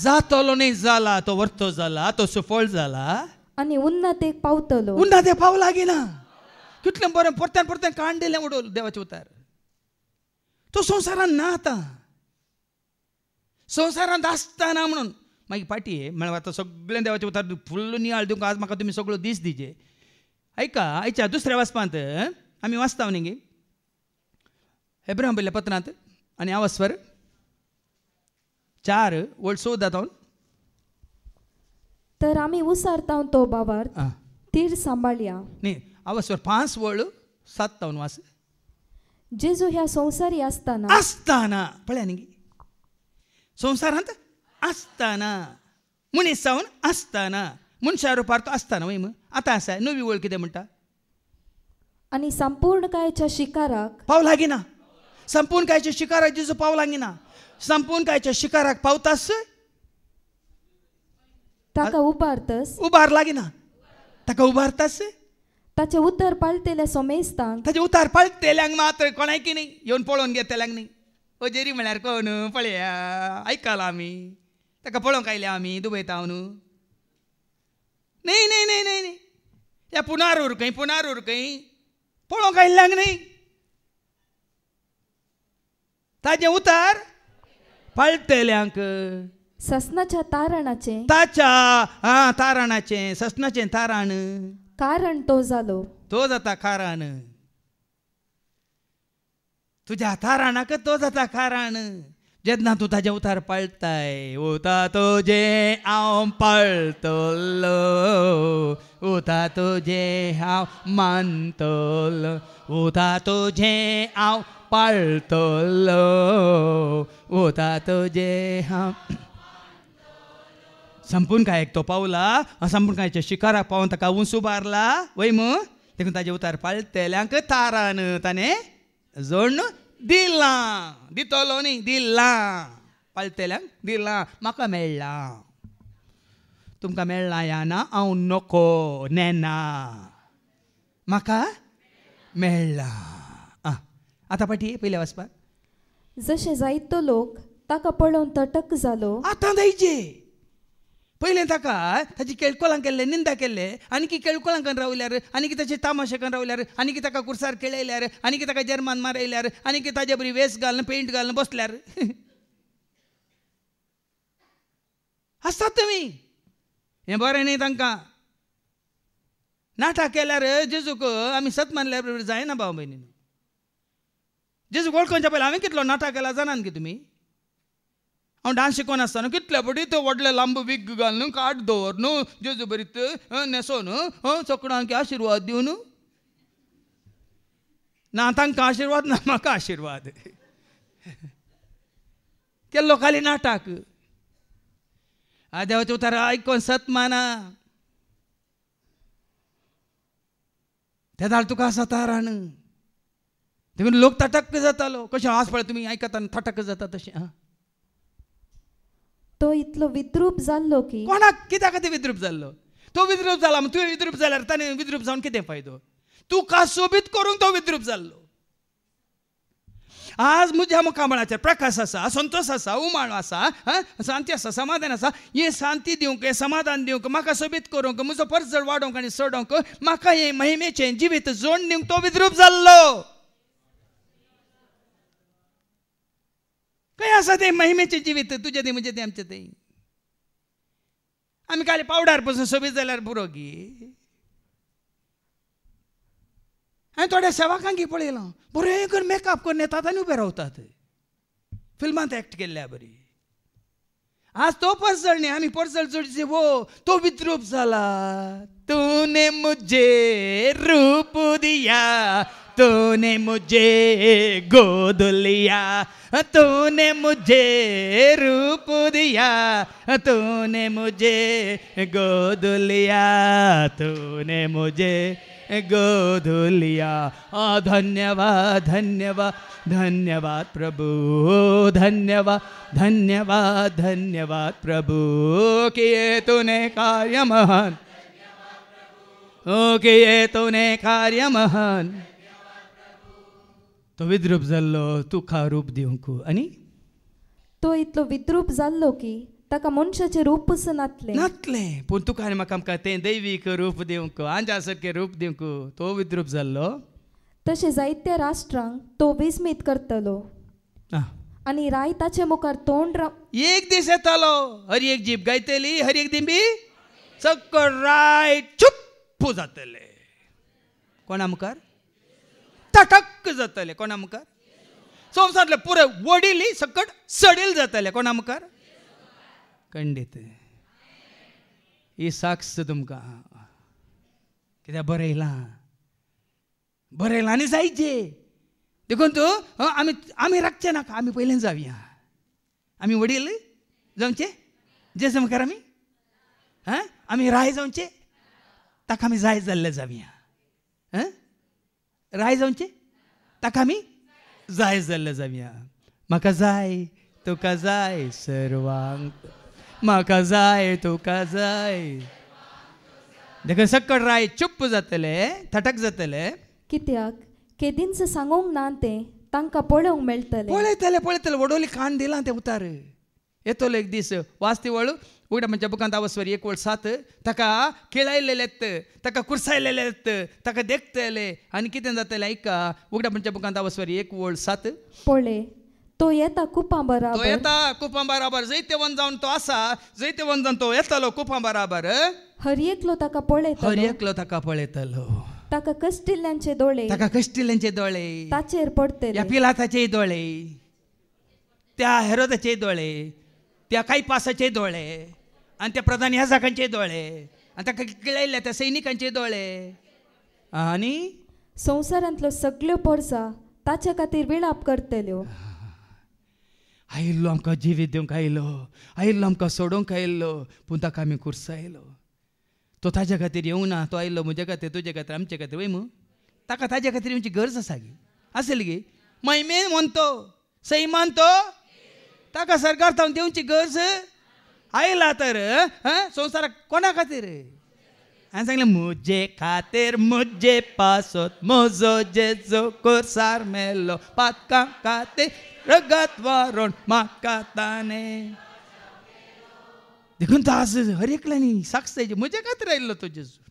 जातलो न्ही जाला तो वर्तो जाला तो सुफळ जाला आनी उन्नतेक पावतलो उन्नतेक पावला की ना कितलें बरें परत्यान परत्यान काण दिलें उडोवल देवाचे उतार तो संवसारान ना आतां संवसारांत आसतना म्हणून मागीर पाटी म्हळ्यार आतां सगळें देवाचे उतार फुल्ल नियाळ दिवंक आज म्हाका तुमी सगळो दीस दिजे ऐका आयच्या दुसऱ्या वाचपांत आमी वाचता न्ही हेब्रांक बरयल्ल्या पत्रांत आनी आवस्वर 4 वोल्ट 14 तर आम्ही उसारताव तो बावार्थ तीर सांभाळया न्ही आवस्वर 5 वोल्ट 7 वाच जेजू ह्या संवसारी आसताना पळया न्ही संवसारांत आसताना मनीस जावन आसताना मनशा रुपार तो आसताना वय आतां आसा नवी वळ कितें म्हणटा आणि संपूर्ण कायच्या शिकाराक पाव लागीना संपूर्ण कायच्या शिकाराक जेजू पाव लागीना संपूर्ण कायच्या शिकाराक पावतास ताका उबारतस उबार लागीना ताका उबारतास ताचे उतर पाळतेले सोमेस्तांक ताचे उतार पाळतेल्यांक मात्र कोणायकी न्ही येवन पळोवन घेतल्यांक न्ही अजेरी म्हळ्यार कोण पळया आयकलां आमी ताका पळोवंक आयले आमी दुबयता हांव न्हू न्ही न्ही न्ही न्ही न्ही ह्या पुनार उरकय पळोवंक आयल्ल्यांक न्ही ताजे उतार पाळटेल्यांक ससनाच्या तारणाचे ताच्या तारणाचें ससनाचें तारण कारण तो जालो तो जाता कारण तुज्या तारणाक तो जाता कारण जेन्ना तूं ताजे उतार पाळटाय उता तुजे हांव पाळटलो उता तुजे हांव मानतलो उता तुजे हांव पाळटलो उता तुजे हांव संपूर्ण कांयक तो पावला संपूर्ण कांयच्या शिकाराक पावून ताका उंच उबारला वय देखून ताजे उतार पाळटेल्यांक तारान ताणें जोडून दिलां दितलो न्ही दिलां पाळटेल्यांक दिलां म्हाका मेळ्ळा तुमकां मेळ्ळा या ना हांव नोको नेना म्हाका मेळ्ळा आतां पाटी पयल्या वाचपाक जशे जायतो लोक ताका पळोवन तटक जालो आतां दयचे पयलें ताका ताची केळकोलां केल्ले निंदा केल्ले आनी केळकोलां करून रावल्यार आनी ताचे तामाशे करून रावल्यार आनी ताका कुर्सार खेळयल्यार आनी ताका जर्मान मारयल्यार आनी ताजे बरी वेस घालून पेंट घालून बसल्यार आसतात तुमी हें बरें न्ही तांकां नाटक केल्यार जेजूक आमी सत मानल्यार जायना भाव भयणी जेजूक वळखोवच्या पयलीं हांवें कितलो नाटक केला जाणात की तुमी हांव डान्स शिकोवन आसतना कितले पटी तो व्हडले लांब वीग घालून काट दवर न्हू जेजू बरीत न्हेसोन चकडांक आशिर्वाद दिवन ना तांकां आशिर्वाद ना म्हाका आशिर्वाद केल्लो खाली नाटक देवाचें उतार आयकोन सत माना तेदाळ तुका आसा तारण देखून लोक तटक जातालो कशें आस पळय तुमी आयकता थटक जाता तशें तो इतलो विद्रूप जाल्लो की कोणाक कित्याक खातीर विद्रूप जाल्लो तो विद्रूप जाला तुवें विद्रूप जाल्यार ताणें विद्रूप जावन कितें फायदो तुका सोबीत करूंक तो विद्रूप जाल्लो आज म्हज्या मुखामळाचेर प्रकाश आसा संतोष आसा उमाळो आसा शांती आसा समाधान आसा हे शांती दिवंक हे समाधान दिवंक म्हाका सोबीत करूंक म्हजो परजड वाडोवंक आनी सोडोवंक म्हाका हे महिमेचें जिवीत जोडून दिवंक तो विद्रूप जाल्लो खंय आसा तें महिमेचें जिवीत तुजें तें म्हजें तें आमचें तें आमी खाली पावडार पासून सोबीत जाल्यार पुरो गी हांवें थोड्या सेवकांक पळयलां बरें करून मेकअप करून येतात आनी उबे रावतात फिल्मांत एक्ट केल्ल्या बरी आज तो परजळ न्ही आमी परजळ जोडचे वो तो विद्रूप जाला तूने मुझे रूप दिया तूने मुझे गोद लिया तूने मुझे रूप दिया तूने मुझे गोद लिया तूने मुझे गोद लिया धन्यवाद धन्यवाद धन्यवाद प्रभु धन्यवाद धन्यवाद धन्यवाद प्रभु किए तूने कार्य महान किए तूने कार्य महान तो विद्रूप जाल्लो तुका रूप दिवंक आनी तो इतलो विद्रूप जाल्लो की ताका मनशाचें रूपच नातलें पूण तुका आनी म्हाका आमकां तें दैवीक रूप दिवंक आंजा सारकें रूप दिवंक तो विद्रूप जाल्लो तशें जायत्या राष्ट्रांक तो विस्मीत करतलो आनी राय ताचे मुखार तोंड एक दीस येतालो हर एक जीप गायतली हर एक दिंबी सकल राय चुप्प जातले कोणा मुखार तटक जातले कोणा मुखार संवसारांतले पुरे वडिली सकट सडील जातले कोणा मुखार खंडीत ही साक्ष तुमकां कित्याक बरयलां आनी जायचे देखून तूं आमी राखचे नाका आमी पयलें जावया आमी वडील जावचे जेस मुखार आमी राय जावचे ताका आमी जाय जाल्ले जावया राय जावचे ताका आमी जाय जाल्ले जावया म्हाका जाय तुका जाय सर्वांक म्हाका जाय तुका जाय देखून सकट राय चुप्प जातले थटक जातले कित्याक केदींच सांगूंक ना तें तांकां पळोवंक मेळटलें पळयतले वडोली कान दिलां तें उतार येतलो एक दीस वाचती वळू उगड्या म्हणजे बुकांत आवस्वरी 1:7 ताका खिळायलेले ताका कुर्सायलेले ताका देखतले आनी कितें जातलें ऐका उगड्या म्हणजे बुकांत आवस्वरी 1:7 पळय तो येता कुपां बराबर जैते वन जावन तो आसा जैते वन जावन तो येतलो कुपां बराबर हर एकलो ताका पळयतलो ताका कश्टिल्ल्यांचे दोळे ताचेर पडटले ह्या पिलाताचे दोळे त्या हेरोदाचे दोळे त्या कायपासाचे दोळे आनी त्या प्रधान याजकांचे दोळे आनी ताका किळयल्ल्या त्या सैनिकांचे दोळे आनी संवसारांतल्यो सगळ्यो पोरसां ताचे खातीर विलाप करतल्यो आयिल्लो आमकां जिवीत दिवंक आयिल्लो आमकां सोडूंक आयिल्लो पूण ताका आमी कुर्सायलो तो ताज्या खातीर येवंक ना तो आयिल्लो म्हजे खातीर तुजे खातीर आमचे खातीर वय मू ताका ताज्या खातीर येवची गरज आसा गे आसली गे मैमेन म्हणतो सैमान तो ताका सरकार थावन देवची गरज आयला तर संवसाराक कोणा खातीर हांवें सांगलें म्हजे खातीर म्हजे पासत म्हजो जेजो कोर्सार मेलो पातकां खातीर रगत वारोन म्हाका ताणें देखून तो आज हर एकल्यानी साक्ष जायची म्हजे खातीर आयिल्लो तो जेजू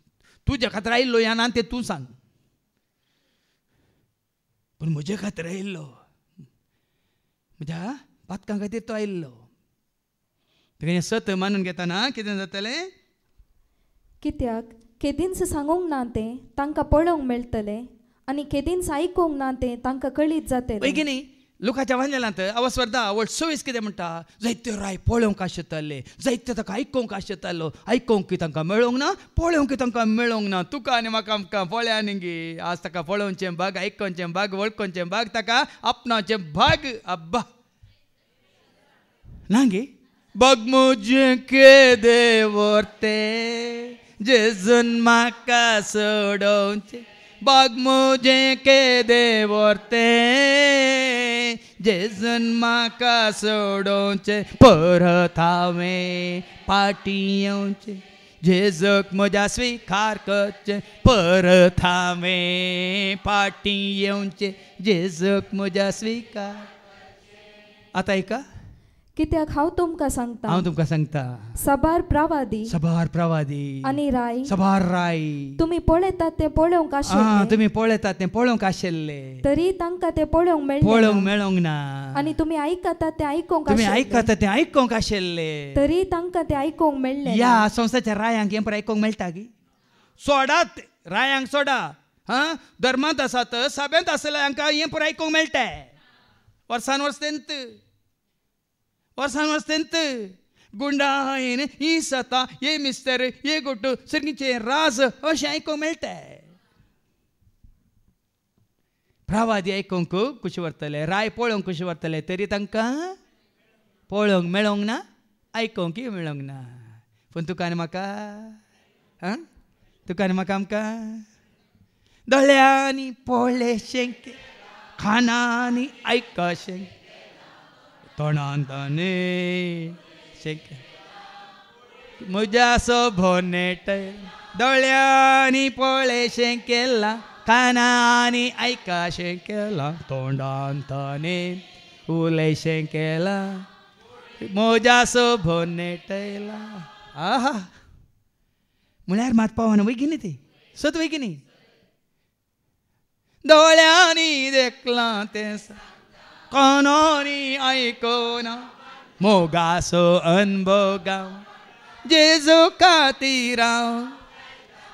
तुज्या खातीर आयिल्लो ह्या ना तें तूं सांग पूण म्हजे खातीर आयिल्लो म्हज्या पातकां खातीर तो आयिल्लो देखून हें सत मानून घेतना कितें जातलें कित्याक केदींच सांगूंक ना तें तांकां पळोवंक मेळटलें आनी केदींच आयकूंक ना तें तांकां कळीत जातलें बेगिनी लोकांच्या वांजेलांत अवस्वर्धा वळ 26 कितें म्हणटा जायत्यो राय पळोवंक आशिताले जायत्यो ताका आयकूंक आशितालो आयकूंक तांकां मेळोंक ना पळोवंक तांकां मेळोंक ना तुका आनी म्हाका आमकां पळया न्ही गे आज ताका पळोवचें भाग आयकोवचें भाग वळखोवचें भाग ताका आपणाचें भाग अब्बा ना गे बग मुझे के देवरते जेजून म्हाका सोडोवचें बग मुझे के देवरते जेजून म्हाका सोडोवचें परत हांवें फाटीं येवचें जेजूक म्हज्या स्विकार करचें परत हांवें फाटीं येवचें जेजूक म्हज्या स्विकार आतां ऐका कित्याक हांव तुमकां सांगता सबार प्रवादी आनी राय तुमी पळयतात तें पळोवंक आशिल्ले तरी तांकां तें पळोवंक मेळोंक ना आनी तुमी आयकतात तें आयकूंक आशिल्ले तरी तांकां तें आयकूंक मेळ्ळें ह्या संवसाराच्या रायांक हें आयकूंक मेळटा गे सोडात रायांक सोडा धर्मांत आसात सभेंत आसल्यांक हें आयकूंक मेळटा वर्सान वर्स गुंडायन ही सता ये मिस्तर ये गुट्टू सर्गीचे राज अशें आयकूंक मेळटा प्रवादी आयकूंक कशें व्हरतले राय पळोवंक कशें व्हरतले तरी तांकां पळोवंक मेळोंक ना आयकूंक मेळोंक ना पूण तुका आनी म्हाका आमकां दोळ्यांनी पळयलें शेंके कानांनी आयकशें तोंडान ताणें शेंके म्हज्या सोबोनेट दोळ्यांनी पळयशें केलां कानांनी आयकशें केलां तोंडान ताणें उलयशें केलां म्हज्या सोबोनेटयलां आहा म्हळ्यार मात पावना वयगिनी ती सत वयगिनी दोळ्यांनी देखलां तें कानांनी आयकोना मोगासो अनुभव गाव जेजू खातीर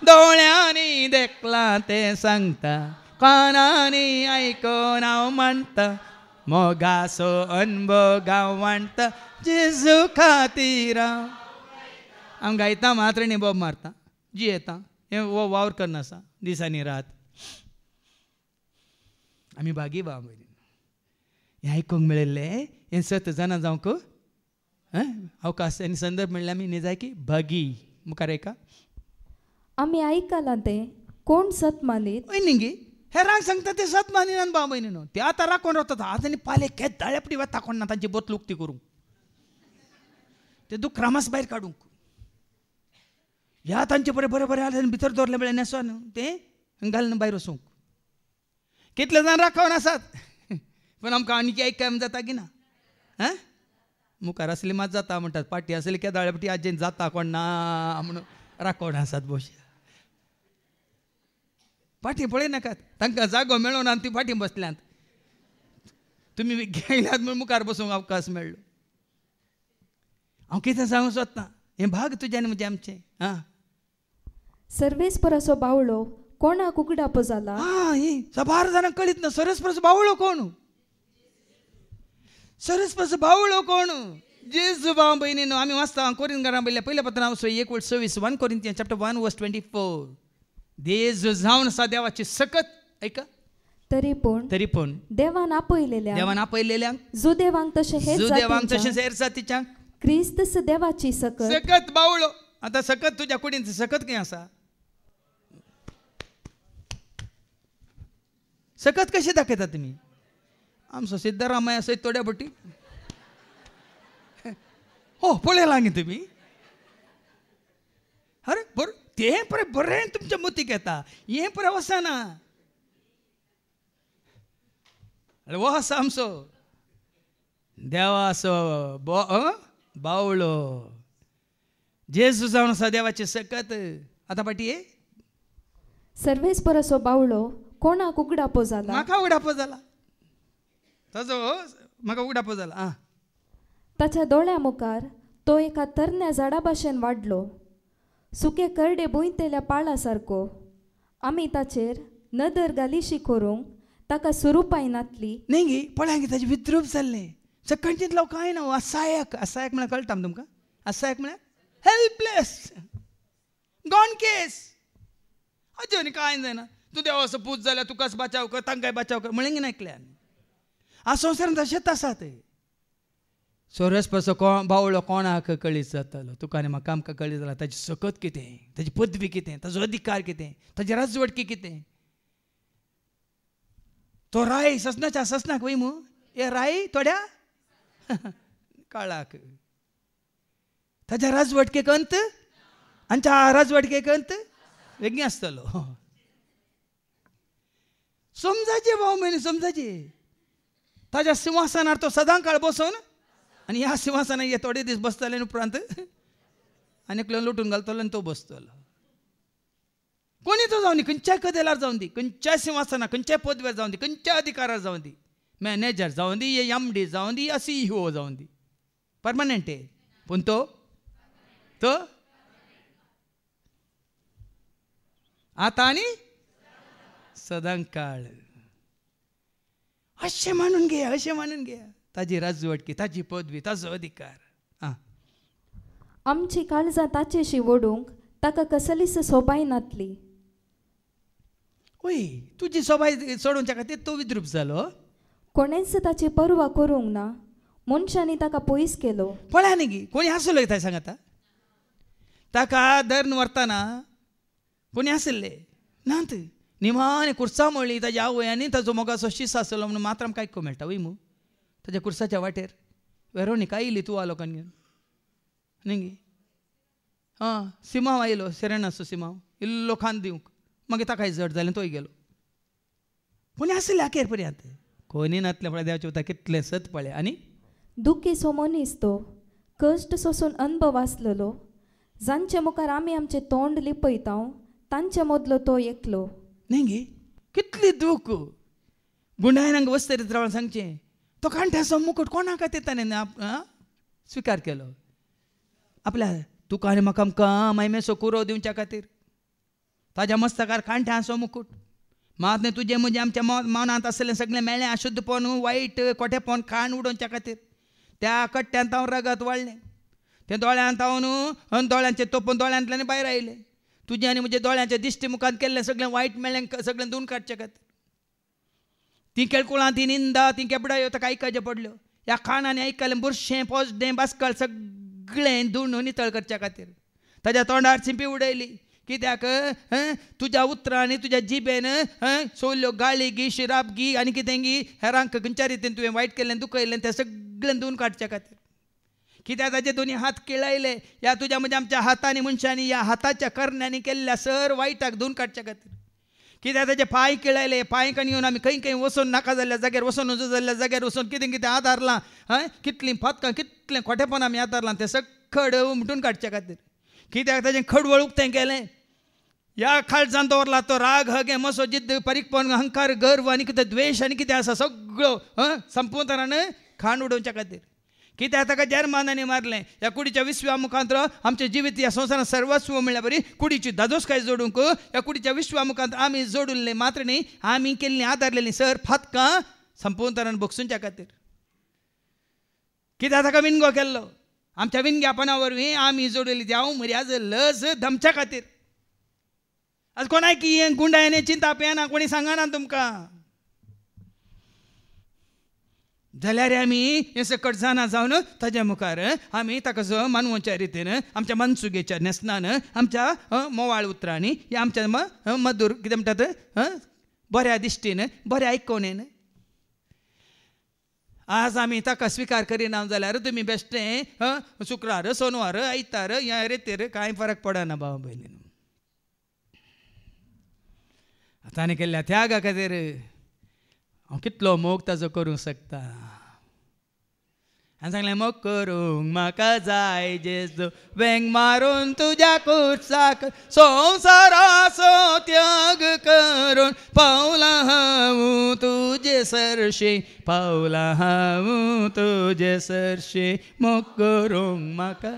दोळ्यांनी देखला ते सांगता कानांनी ऐकून हांव म्हणटा मोगासो अनभोगांव वांटता जेजू खातीर हांव गायता मात्र न्ही बोब मारता जी येता हें वावर करना आसा दिसांनी रात आमी भागी बा हें आयकूंक मेळिल्लें हें सत जाणा जावंक अवकाश आनी संदर्भ म्हणल्यार आमी न्ही जाय की भागी मुखार एका आमी आयकलां तें कोण सत मानीत हय न्ही गे हेरांक सांगता ते सत मानिनात बा न्हू ते आतां राखून रावतात आज आनी पाले केद दाळेपटी वता कोण ना तांची बोत लुकती करूंक ते दूख रामास भायर काडूंक ह्या तांचे बरें बरें बरें आनी भितर दवरले म्हळ्यार न्हेसो न्हू तें घालून भायर वचूंक कितले जाण राखोवन आसात पूण आमकां आनी आयकूंक जाता की ना मुखार असली मात जाता म्हणटात पाटी असली केदाळेपटी आजेन जाता कोण ना म्हणून राखोवन आसात भोवशे पाटी पळयनाकात तांकां जागो मेळो ना ती फाटी बसल्यांत तुमी घेयल्यात म्हूण मुखार बसूंक अवकाश मेळ्ळो हांव कितें सांगूं सोदतां हें भाग तुजें आनी म्हजें आमचें सर्वेस्पराचो बावळो कोणाक उगडापो जाला ही सबार जाणांक कळीत ना सर्वेस्पराचो बावळो कोण सर्वेस्पराचो बावळो कोण जेजू भाव भयणीनो आमी वाचता कोरिंथकारां पयल्या पत्रांत 1:26 कोरिंथियन चॅप्टर 1 वर्स 24 जेजू जावन आसा देवाची सकत ऐका तरी पूण देवान आपयलेल्यांक जो देवांक तशें हेर जातीच्यांक क्रिस्त देवाची सकत बावळो आतां सकत तुज्या कुडींत सकत खंय आसा सकत कशी दाखयता तुमी आमचो सिद्धरामय आसा थोड्या बटी हो पळयलां गे तुमी अरे बरें तें पळय बरें तुमच्या मतीक येता हें पळय वचना हो आसा आमचो देवाचो बावळो जेजू जावन आसा देवाची सकत आतां पाटी सर्वेस्पराचो बावळो कोणाक उगडापो जाला म्हाका उगडापो जाला ताजो म्हाका उगडापो जाला ताच्या दोळ्या मुखार तो एका तरण्या झाडा भाशेन वाडलो सुके करडे बुंयतेल्या पाळा सारको आमी ताचेर नदर घालीशी करूंक ताका सुरूपाय नातली न्ही गे पळय गे ताचें विद्रूप जाल्लें सकणचींतलो कांय ना असायक म्हळ्यार कळटा तुमकां असायक म्हळ्यार हेल्पलेस गॉन केस हाजे आनी कांय जायना तूं देवाचो पूत जाल्यार तुकाच बचाव कर तांकांय बचाव कर म्हळें आयकल्यान आज संवसारांत तशेंच आसात सर्वेस्पराचो बावळो कोणाक कळीत जातालो तुका आनी म्हाका आमकां कळीत जाल्यार ताची सकत कितें ताची पदवी कितें ताजो अधिकार कितें ताची राजवटकी कितें तो राय ससनाच्या ससनाक वय मू हे राय थोड्या काळाक ताच्या राजवटकेक अंत आमच्या राजवटकेक अंत वेगळी आसतलो समजाचे भाव म्हणे समजाचे ताच्या सिंहासनार तो सदां काळ बसोन आनी ह्या सिंहासनार हे थोडे दीस बसतले उपरांत आनी एकलो लुटून घालतलो आनी तो बसतलो कोणी तो जावन दी खंयच्याय कदेलार जावन दी खंयच्याय सिंहासनार खंयच्याय पदव्यार जावन दी खंयच्याय अधिकारार जावन दी मॅनेजर जावन दी MD जावन दी या CEO जावन दी परमनंट पूण तो आतां आनी सदां काळ अशें मानून घे ताजी राजवटकी ताजी पदवी ताजो अधिकार आमची काळजां ताचेशी ओडूंक ताका कसलीच सोबाय नातली ओय तुजी सोबाय सोडूंच्या खातीर तो विद्रूप जालो कोणेच ताची पर्वा करूंक ना मनशांनी ताका पयस केलो पळया न्ही गे कोणी आसलो थंय सांगाता ताका धरून व्हरतना कोणी आसले नात निमाणे कुर्सा मळ्ळी ताज्या आवयांनी ताजो मोगाचो शीस आसलो म्हणून मात्र आमकां आयकूंक मेळटा वय मू ताज्या कुर्साच्या वाटेर वेरोनिका आयली तुवा लोकांक घेवन न्ही गे सिमांव आयलो सेरेनाचो सिमांव इल्लो खांद दिवंक मागीर ताकाय जड जालें तोय गेलो कोणी आसले आखेर पर्यंत कोणी नातले पळय देवाचे उता कितले सत पळय आनी दुखी सो मनीस तो कश्ट सोसून अनुभव आसलेलो जांचे मुखार आमी आमचें तोंड लिपयता तांचे मदलो तो एकलो न्ही गे कितली दूख गुंडायनांक वस्तरीत रावन सांगचें तो कांठ्याचो मुकुट कोणाक ताणें स्विकार केलो आपल्या तुका आनी म्हाका आमकां मायमेचो कुरो दिवच्या खातीर ताज्या मस्तकार कांठे आसो मुकुट मात न्ही तुजे म्हणजे आमच्या मनांत आसलें सगळें मेळ्ळें अशुद्धपण वायट कोठेपण खाण उडोवच्या खातीर त्या कट्ट्यांत हांव रगत वाळ्ळें त्या दोळ्यांत हांव न्हू दोळ्यांचे तोपून दोळ्यांतल्यान भायर आयलें तुजें आनी म्हज्या दोळ्यांच्या दिश्टी मुखांत केल्लें सगळें वायट मेळ्ळें सगळें धुवन काडचे खातीर ती केळकुळां ती निंदा ती केबडायो ताका आयकाच्यो पडल्यो ह्या कानांनी आयकलें बुरशें पोसडें बासकळ सगळें धुवन नितळ करच्या खातीर ताज्या तोंडार चिंपी उडयली कित्याक तुज्या उतरांनी तुज्या जिबेन सोल्यो गाळी गी शिराप गी आनी कितें गी हेरांक खंयच्या रितीन तुवें वायट केल्लें दुखयलें तें सगळें धुवन काडच्या खातीर कित्याक ताजे दोनी हात किळायले ह्या तुज्या म्हणजे आमच्या हातांनी मनशांनी ह्या हाताच्या कर्ण्यांनी केल्ल्या सर वायटाक धुवन काडच्या खातीर कित्याक ताजे पांय किळायले पांयकान येवन आमी खंय खंय वचून नाका जाल्ल्या जाग्यार वचून नजो जाल्ल्या जाग्यार वचून कितें कितें आदारलां कितलीं फतकां कितलें खोटेपण आमी आदारलां तें सगळें उमटून काडच्या खातीर कित्याक ताजें खडवळ उक्तें केलें ह्या खालचान दवरला तो राग हगे मसो जिद्द परीकपण अहंकार गर्व आनी कितें द्वेश आनी कितें आसा सगळो संपूर्ण तरान खाण उडोवच्या खातीर कित्याक ताका जर्मानांनी मारलें ह्या कुडीच्या 20व्या मुखांत्र आमचें जिवीत ह्या संवसारांत सर्वस्व म्हणल्यार बरी कुडीची दादोसकाय जोडूंक ह्या कुडीच्या 20व्या मुखांत्र आमी जोडुल्ले मात्र न्ही आमी केल्लीं आदारलेलीं सर फातकां संपूर्ण तरान भोगसूंच्या खातीर कित्याक ताका विणगो केल्लो आमच्या विणग्यापणा वरवीं आमी जोडिल्ली ती हांव मर्याद लज धमच्या खातीर आज कोणाय की गुंडायने चिंता पेना कोणी सांगना तुमकां जाल्यार आमी हे सकट जाणा जावन ताज्या मुखार आमी ताका जो मानवाच्या रितीन आमच्या मनसुगेच्या नेसनान आमच्या मोवाळ उतरांनी हे आमच्या मधूर कितें म्हणटात बऱ्या दिश्टीन बऱ्या आयकोनेन आज आमी ताका स्विकार करिना जाल्यार तुमी बेश्टें शुक्रार सोनवार आयतार ह्या रेतीर कांय फरक पडना भाव भयणीन ताणें केल्ल्या त्यागा खातीर हांव कितलो मोग ताजो करूंक शकता हांवें सांगलें मोग करूंक म्हाका जाय जेजू वेंग मारून तुज्या कुर्साक संवसाराचो त्याग करून पावला हांव तुजे सरशी पावला हांव तुजे सरशी मोग करूंक म्हाका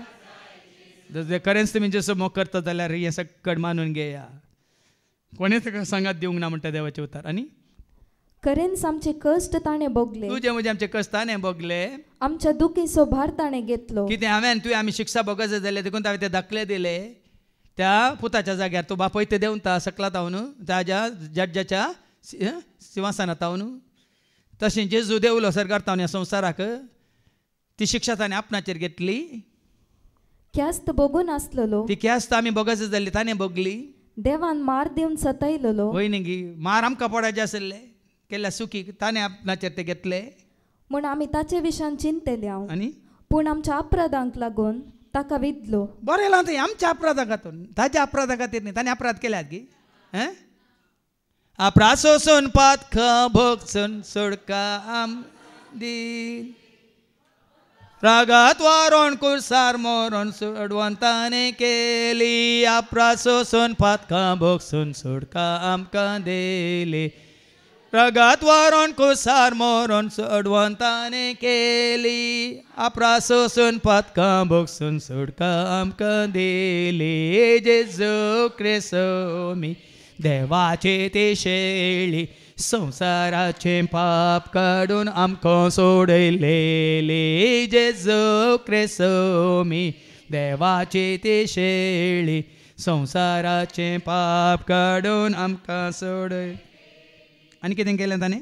जर खरेंच तुमी जसो मोग करता जाल्यार हें सक्कड मानून घेया कोणेच ताका सांगात दिवंक ना म्हणटा देवाचे उतार आनी खरेंच आमचे कश्ट ताणें भोगले तुजे म्हणजे आमचे कश्ट ताणें भोगले आमच्या दुखीचो भार ताणें घेतलो कितें हांवें तुवें आमी शिक्षा भोगत जाल्यार देखून हांवें ते दाखले दिले त्या पुताच्या जाग्यार तो बापय ते देंवता सकलात हांव न्हू ताज्या जड्जाच्या सिंहासनांत हांव न्हू तशें जेजू देवलो सरकार ह्या संवसाराक ती शिक्षा ताणें आपणाचेर घेतली ख्यास्त भोगून आसलेलो ती ख्यास्त आमी भोगत जाल्ली ताणें भोगली देवान मार दिवन सतयलेलो वय न्ही गी मार आमकां पडायचे आसले केल्ल्या सुखी ताणें आपणाचेर ते घेतले म्हूण आमी ताचे विशयान चिंतले हांव आनी पूण आमच्या अपराधांक लागून ताका विधलो बरें लावन ते आमच्या अपराधा खातीर ताज्या अपराधा खातीर न्ही ताणें अपराध केल्यात गी अपराध सोसून पातकां भोगसून सोडका आम दी रागात वारोण कुर्सार मोरोन सोडवंताने केली अपराध सोसून पातकां भोगसून सोडका आमकां दिली रगात वारोण कुसार मोरोन सोडवंताने केली अपराध सोसून पातकां भोगसून सोडका आमकां दिली जेजू क्रिस्तोमी देवाचे ते शेळी संवसाराचे पाप काडून आमकां सोडयलेली जेजू क्रिस्तोमी देवाचे ते शेळी संवसाराचे पाप काडून आमकां सोडय आनी कितें केलें ताणें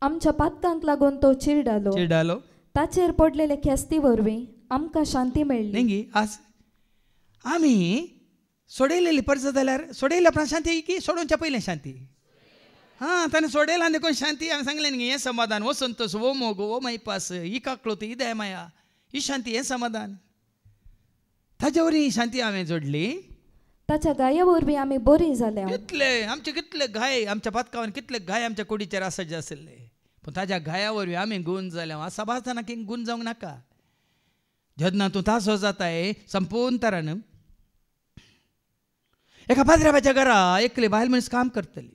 आमच्या पातकांक लागून तो चिरडालो ताचेर पडलेले ख्यास्ती वरवीं आमकां शांती मेळ्ळी न्ही आज आमी सोडयलेली परत जाल्यार सोडयल्या उपरांत शांती की सोडोवच्या पयलें शांती ताणें सोडयलां देखून शांती हांवें सांगलें न्ही हें समाधान वो संतोश वो मोग वो मैपास ही काकळोत ही दयमाया ही शांती हें समाधान ताचे वरवीं शांती हांवें जोडली ताच्या गाया वरवीं आमी बरीं जाल्या कितले घाय आमच्या पातकांवर कितले घाय आमच्या कुडीचेर आसत आसले पूण ताज्या गाया वरवीं आमी गुण जाल्या हांव सभासतना की गुण जावंक नाका जेन्ना तूं तासो जाताय संपूर्ण तरान एका पाद्र्याबाच्या घरा एकले बायल मनीस काम करतली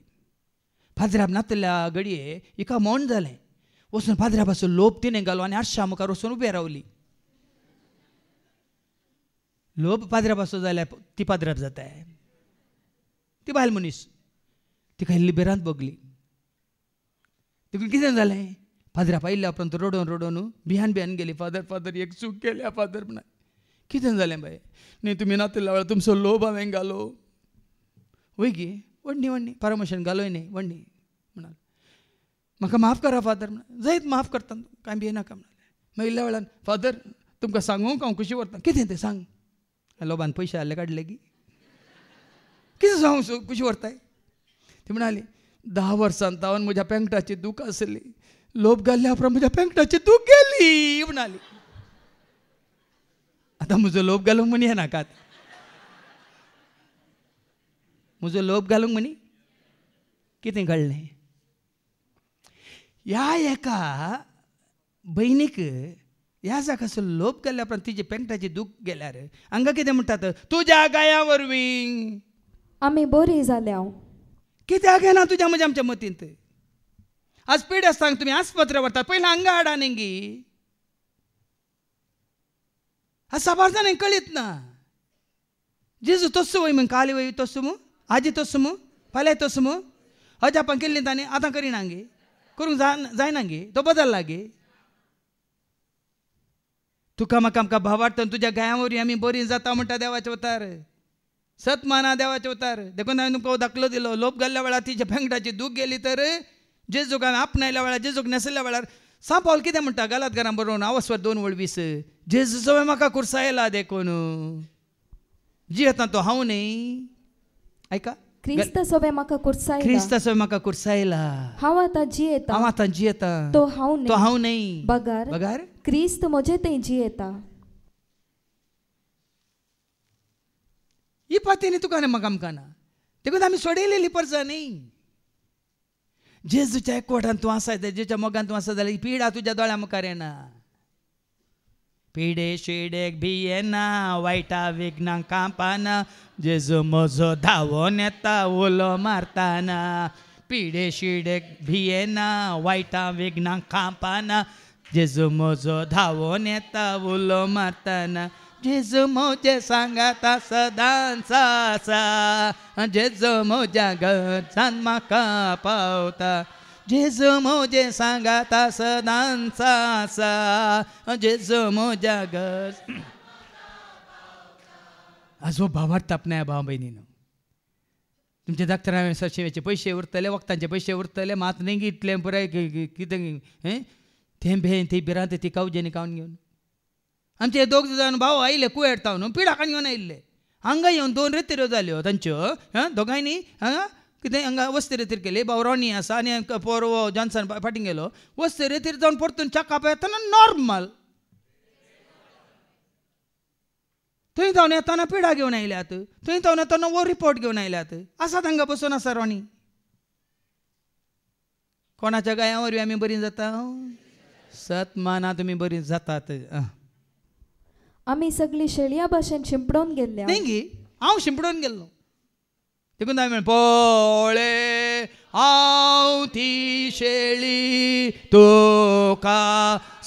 पाद्र्याब नातल्या घडये हिका मौन जालें वचून पाद्र्या पासून लोभ तिणें घालो आनी आरशा मुखार वचून उबे रावली लोभ पाद्र्या पासून जाल्यार ती पाद्र्याब जाताय ती बायल मनीस तिका इल्ली बेरांत बगली. देखून कितें जालें फादरा पायिल्ल्या उपरांत रडोवन रडोवन भियान गेली. फादर एक चूक केल्या फादर म्हणा. कितें जालें बाय न्ही तुमी नातिल्ल्या वेळार तुमचो लोभ हांवें घालो वय गे व्हडणी परमिशन घालोय न्ही व्हडणी म्हणाल. म्हाका माफ करा फादर म्हणा. जायत माफ करता कांय भियेनाका म्हणाले. मागीर इल्ल्या वेळान फादर तुमकां सांगूंक हांव कशी व्हरता. कितें तें सांग. लोभान पयशे हाडले काडले की कितें सांगू कशी व्हरताय. ती म्हणाली 10 वर्सांत हांवें म्हज्या पेंगटाची दूख आसली लोभ घाल्ल्या उपरांत म्हज्या पेंगटाची दूख गेली म्हणाली. आतां म्हजो लोभ घालूंक म्हणी नाकात. म्हजो लोभ घालूंक म्हणी कितें घडलें. ह्या एका भयणीक ह्या जाकाचो लोभ केल्ल्या उपरांत तिचे पेंगटाची दूख गेल्यार हांगा कितें म्हणटात तुज्या गाया वरवीं आमी बरी जाल्या. कित्याक येना तुज्या म्हज्या आमच्या मतींत. आज पिड्या सांग तुमी आस्पत्रे व्हरतात पयलीं हांगा हाडा न्ही. आज साबार जाणांक कळीत ना. जेजू तस्सो वय म्हण काली वय तस्सो मू आजी तस्सो मू फाल्यां तस्सो मू अजापान केल्ली ताणें आतां करिना गे करूंक जायना गे तो बदलला गे. तुका म्हाका आमकां भाव वाडटा तुज्या गाया वरवीं आमी बरीं जाता म्हणटा देवाचे अवतार. सत माना देवाचे अवतार. देखून हांवें तुमकां दाखलो दिलो. लोभ घाल्ल्या वेळार तिच्या पेंगटाची दूख गेली तर जेजूक हांवें आपणायल्या वेळार जेजूक नेसल्या वेळार सा पावल कितें म्हणटा गलातकारां बरोवन आवस्वर 2:20 जेजूचो म्हाका कुर्सायला देखून जियेता तो हांव न्ही. ऐका क्रिस्त सोबे म्हाका कुर्सायला. क्रिस्ताचो म्हाका कुर्सायला. हांव आतां जियेता. हांव आतां जियेता. तो हांव न्ही. बगार क्रिस्त म्हजे थंय जियेता. ही पातीनी तुका न्ही म्हाका आमकां ना. देखून आमी सोडयलेली परजा न्ही. जेजूच्या एकवटान तूं आसा जेजूच्या मोगान तूं आसा जाल्यार ही पिडा तुज्या दोळ्या मुखार येना. पिडे शिडेक भियेना वायटा विघ्नांक कांपाना जेजू म्हजो धांवोन येता उलो मारताना. पिडे शिडेक भियेना वायटा विघ्नांक कांपाना जेजू म्हजो धांवोन येता उलो मारताना. जेजू म्हजे सांगाता सदांच आसा जेजू म्हज्या घरच्यान म्हाका पावता. जेजू म्हजे सांगाता सदांच आसा जेजू म्हज्या घर. आजो भाव वाडटा आपल्या भाव भयणीनो. तुमचे दाक्तरा सेवेचे पयशे उरतले वखदांचे पयशे उरतले मात न्ही इतले पुराय कितें थेंब भेन ती भिरांत ती कावजेनी कावन घेवन आमचे 2 जाण भाव आयले कुयेडता न्हू पिडाकान घेवन आयिल्ले. हांगा येवन 2 रेतीरो जाल्यो तांच्यो दोगांयनी कितें हांगा वस्ती रेतीर केली. भाव रोनी आसा आनी पोरवो जॉन्सन फाटीं गेलो. वस्ती रेतीर जावन परतून च्या येतना नॉर्मल थंय जावन येताना पिडा घेवन आयल्यात. थंय जावन येताना वो रिपोर्ट घेवन आयल्यात. आसात हांगा बसून आसा रोनी. कोणाच्या गाया वरवीं आमी बरीं जाता. सत माना तुमी बरीं जातात. आमी सगळीं शेळया भाशेन शिंपडोवन गेल्ल्या. न्ही गे हांव शिंपडोवन गेल्लो. देखून हांवें पळय हांव ती शेळी तुका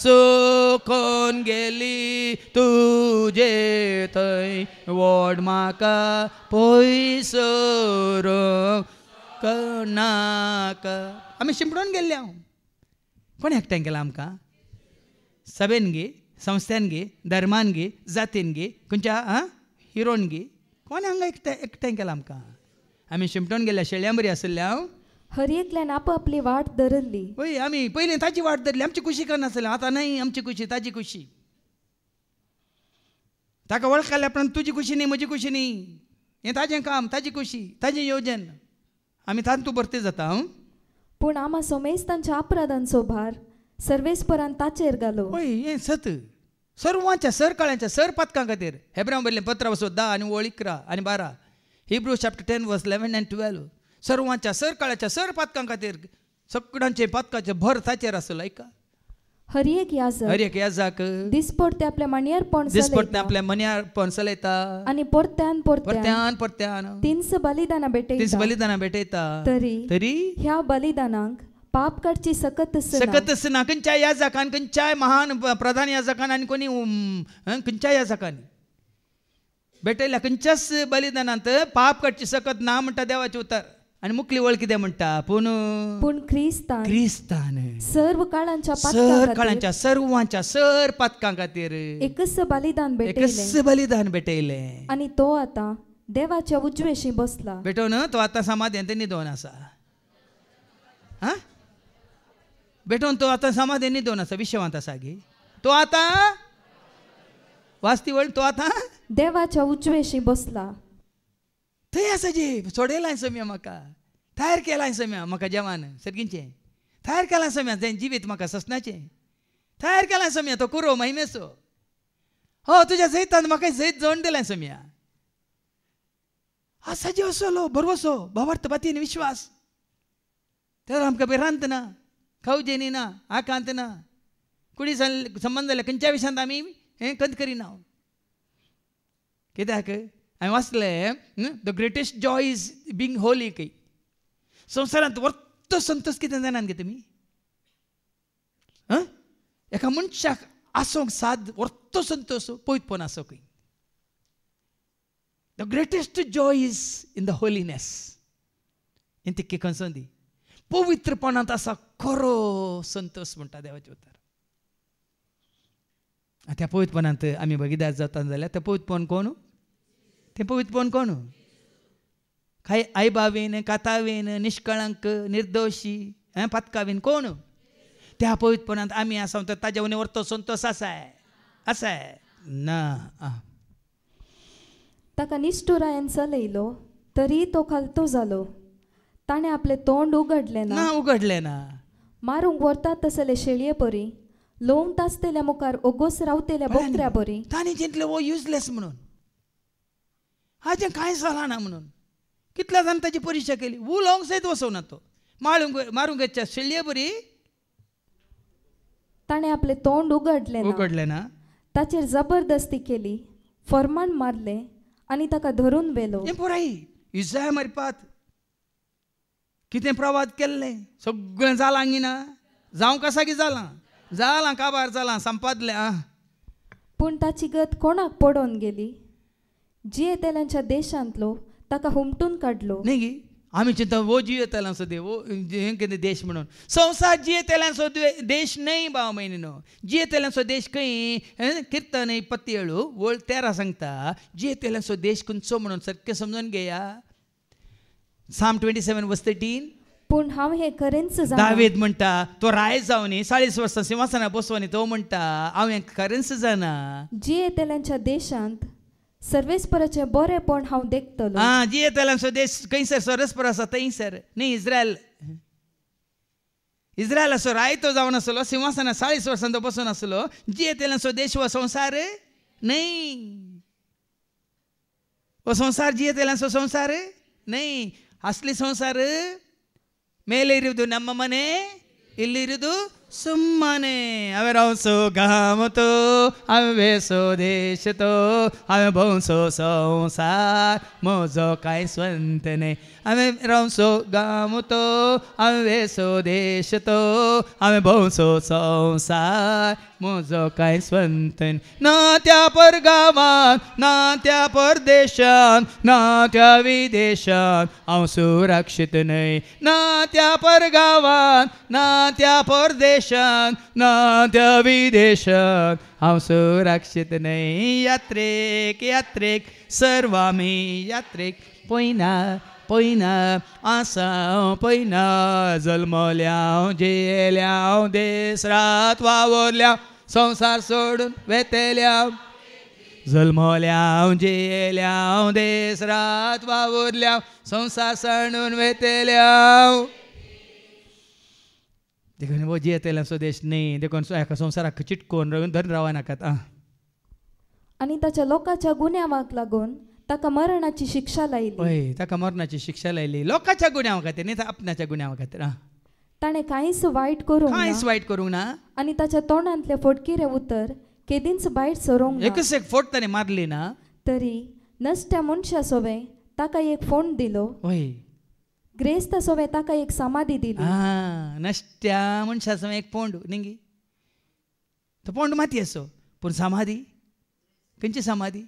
सुकोन गेली तुजे थंय व्हड म्हाका पयसरूंक नाका. आमी शिंपडोवन गेल्ले. हांव कोण एकठांय केलां आमकां. सभेन गे संस्थेन गे धर्मान गे जातीन गे खंयच्या हिरोन गे कोण हांगा एकठांय केलां आमकां. आमी शिंपटोन गेल्या शेळ्यां बरी आसल्या. हर एकल्यान आपली वाट धरली. पळय आमी पयलीं ताची वाट धरली. आमची खुशी करनासलें. आतां न्हय आमची खुशी ताची खुशी. ताका वळखल्या उपरांत तुजी खुशी न्ही म्हजी खुशी न्ही. हें ताजें काम ताजी खुशी ताजें येवजन. आमी तातूंत भरती जाता. पूण आमा सोमेस्तांच्या अपराधांचो भार सर्वेस्परान ताचेर घालो. पळय हें सत सर्वांच्या सर काळ्यांच्या सर पथकां खातीर हेब्रांक बरयल्लें 15:10 आनी 11 आनी 12 Hebrews chapter 10 verse 11 and 12 सर्वांच्या सर काळ्याच्या सर पथकां खातीर सगळ्यांचे पथकाचे भर ताचेर आसलो. ऐका हर एक याजक दिसपडते आपल्या मणयार पण चलयता आनी परत्यान परत्यान 300 बलिदानां भेटयता. तरी ह्या बलिदानांक पाप काडची सकत ना. खंयच्याय याजकान खंयच्याय महान प्रधान याजकान आनी कोणी खंयच्याय याजकांनी भेटयल्या खंयच्याच बलिदानांत पाप कटची सकत ना म्हणटा देवाचे उतर आनी मुखली वळ कितें म्हणटा पूण क्रिस्तान सर्व काळांच्या सर काळांच्या सर्वांच्या सर पातकां खातीर एकच बलिदान भेटयलें आनी तो आतां देवाच्या उजवेशी बसला. भेटोन तो आतां समाधींत न्हिदोन आसा. हा भेटोन तो आतां समाधींत न्हिदोन आसा, विश्वांत आसा गे. तो आतां वाचती वळ तो आतां देवाच्या उजवेशी बसला. थंय आसा जे सोडयलां सम्या म्हाका, तयार केलां सम्या म्हाका जेवण सर्गींचें, तयार केलां सम्या तें जिवीत म्हाका ससनाचें, तयार केलां सम्या तो कुरो महिमेचो. हो तुज्या जैतान म्हाका जैत जोड दिलें सम्या. आसा जे असलो बरोसो भावार्थ बातीन विश्वास तर आमकां भिरांत ना, खावजेनी ना, आकांत ना, कुडी संबंध जाल्यार खंयच्या विशयांत आमी हें कंत करिना. कित्याक हांवें वाचलें the greatest joy is being Holy. खंय संवसारांत वर्तो संतोश कितें जाणात गे तुमी? एका मनशाक आसोंक साद वर्तो संतोश पवित्रपण आसो. खंय the greatest joy is in the holiness. इंतिक्के कंसोंदी पवित्रपणांत आसा खरो संतोष म्हणटा देवाचे उतर. त्या पवित्रपणांत आमी भागीदार जाता जाल्यार तें पवित्रपण कोण? तें पवित्रपण कोण? काय आईबावेन, कातावेन, निश्कळंक, निर्दोशी, पातकावेन कोण? त्या पवित्रपणांत आमी आसा तर ताज्या उणे व्हरतो संतोष आसाय ना. ताका निष्ठुरायेन चलयलो तरी तो खालतो जालो. ताणें आपलें तोंड उगडलें ना. मारूंक व्हरतात तसले शेळये परी, लोवंत आसतेल्या मुखार ओगोस रावतेल्या बोकड्या परी. तांणी चिंतलें वो युजलेस म्हणून, हाजें कांय जालां ना म्हणून. कितल्या जाण ताची परीक्षा केली, उलोवंक सयत वचोना तो. मारूंक येच्या शेळये बरी. ताणें आपलें तोंड उगडलें ना. ताचेर जबरदस्ती केली, फर्माण मारलें आनी ताका धरून व्हेलो. हें पुराय इस्रायल मारपात कितें प्रवाद केल्लें सगळें जालां ना. जावंक आसा की जालां काबार जालां संपादलें. पूण ताची गत कोणाक पडोवन गेली. जियेतेल्यांच्या देशांतलो ताका हुमटून काडलो. न्ही गे आमी चिंता वो जियेतेल्यांचो देव, वो हें कितें देश म्हणून. संवसार जियेतेल्यांचो देश न्हय भाव मयनिनो. जियेतेल्यांचो देश खंय? किर्तन 27 वळ 13 सांगता जियेतेल्यांचो देश खंयचो म्हणून. सारकें समजून घेया. Psalm 27 verse 13. पूण हांव हें खरेंच दावीद म्हणटा तो राय जावनी 40 वर्सां सिंहासनार बसवनी तो म्हणटा हांव हें खरेंच जाणा. जियेतेल्यांच्या देशांत सर्वेस्पराचें बरेंपण हांव देखतलो. जियेतेल्यांचो देश खंयसर सर्वेस्पर आसा थंयसर न्ही. इस्रायलाचो राय तो जावन आसलो, सिंहासनार 40 वर्सां तो बसून आसलो. जियेतेल्यांचो देश हो संवसार न्हय. हो संवसार जियेतेल्यांचो संवसार न्हय. असली ಸಂಸಾರ ಮೇಲಿರುವುದು ನಮ್ಮ ಮನೆ, ಇಲ್ಲಿರುವುದು ಸುಮ್ಮನೆ. ಅವೆರೌಸೋ ಗಾಮತೋ ಅವೆ ಸ್ವದೇಶತೋ ಅವೆ ಬೌಸೋ ಸಂಸಾರ ಮೋಜೋ ಕಾಯ್ ಸ್ವಂತನೆ. ಅವೆ ರೌಸೋ ಗಾಮತೋ ಅವೆ ಸ್ವದೇಶತೋ ಅವೆ ಬೌಸೋ ಸಂಸಾರ मोजो काय स्वंतन. ना त्या परगावान, ना त्या परदेशान, ना त्या विदेशान हांव सुरक्षीत न्हय. ना त्या परगावान, ना त्या परदेशान, ना त्या विदेशान हांव सुरक्षीत न्हय. यात्रेक सर्व आमी यात्रेक पयना आसा पयना. जल्मल्याव जेयल्याव देस रात वावरल्याव संसार सोडून वेतेल्याव. जल्मल्याव जेयल्याव देस रात वावरल्याव संसार सोडून वेतेल्याव. देखून वो जियेतेल्यांचो देश न्ही. देखून एका संवसाराक चिटकोवन धरून रावनाकात. आनी ताच्या लोकांच्या गुन्यांवाक लागून ताका मरणाची शिक्षा लायली. हय ताका मरणाची शिक्षा लायली लोकांच्या गुन्यांवा खातीर न्ही, आपणाच्या गुन्यांवा खातीर. ताणें कांयच वायट करूंक ना. आनी ताच्या तोंडांतले फटकिरे उतर केदींच भायर सरोंक ना. एकच एक फोट ताणें मारली ना. तरी नसत्या मनशा सोबे ताका एक फोंड दिलो. हय ग्रेस्त सोबे ताका एक समाधी दिली. नसत्या मनशा सोबे एक फोंड न्ही. तो फोंड माती असो पूण समाधी खंयची समाधी?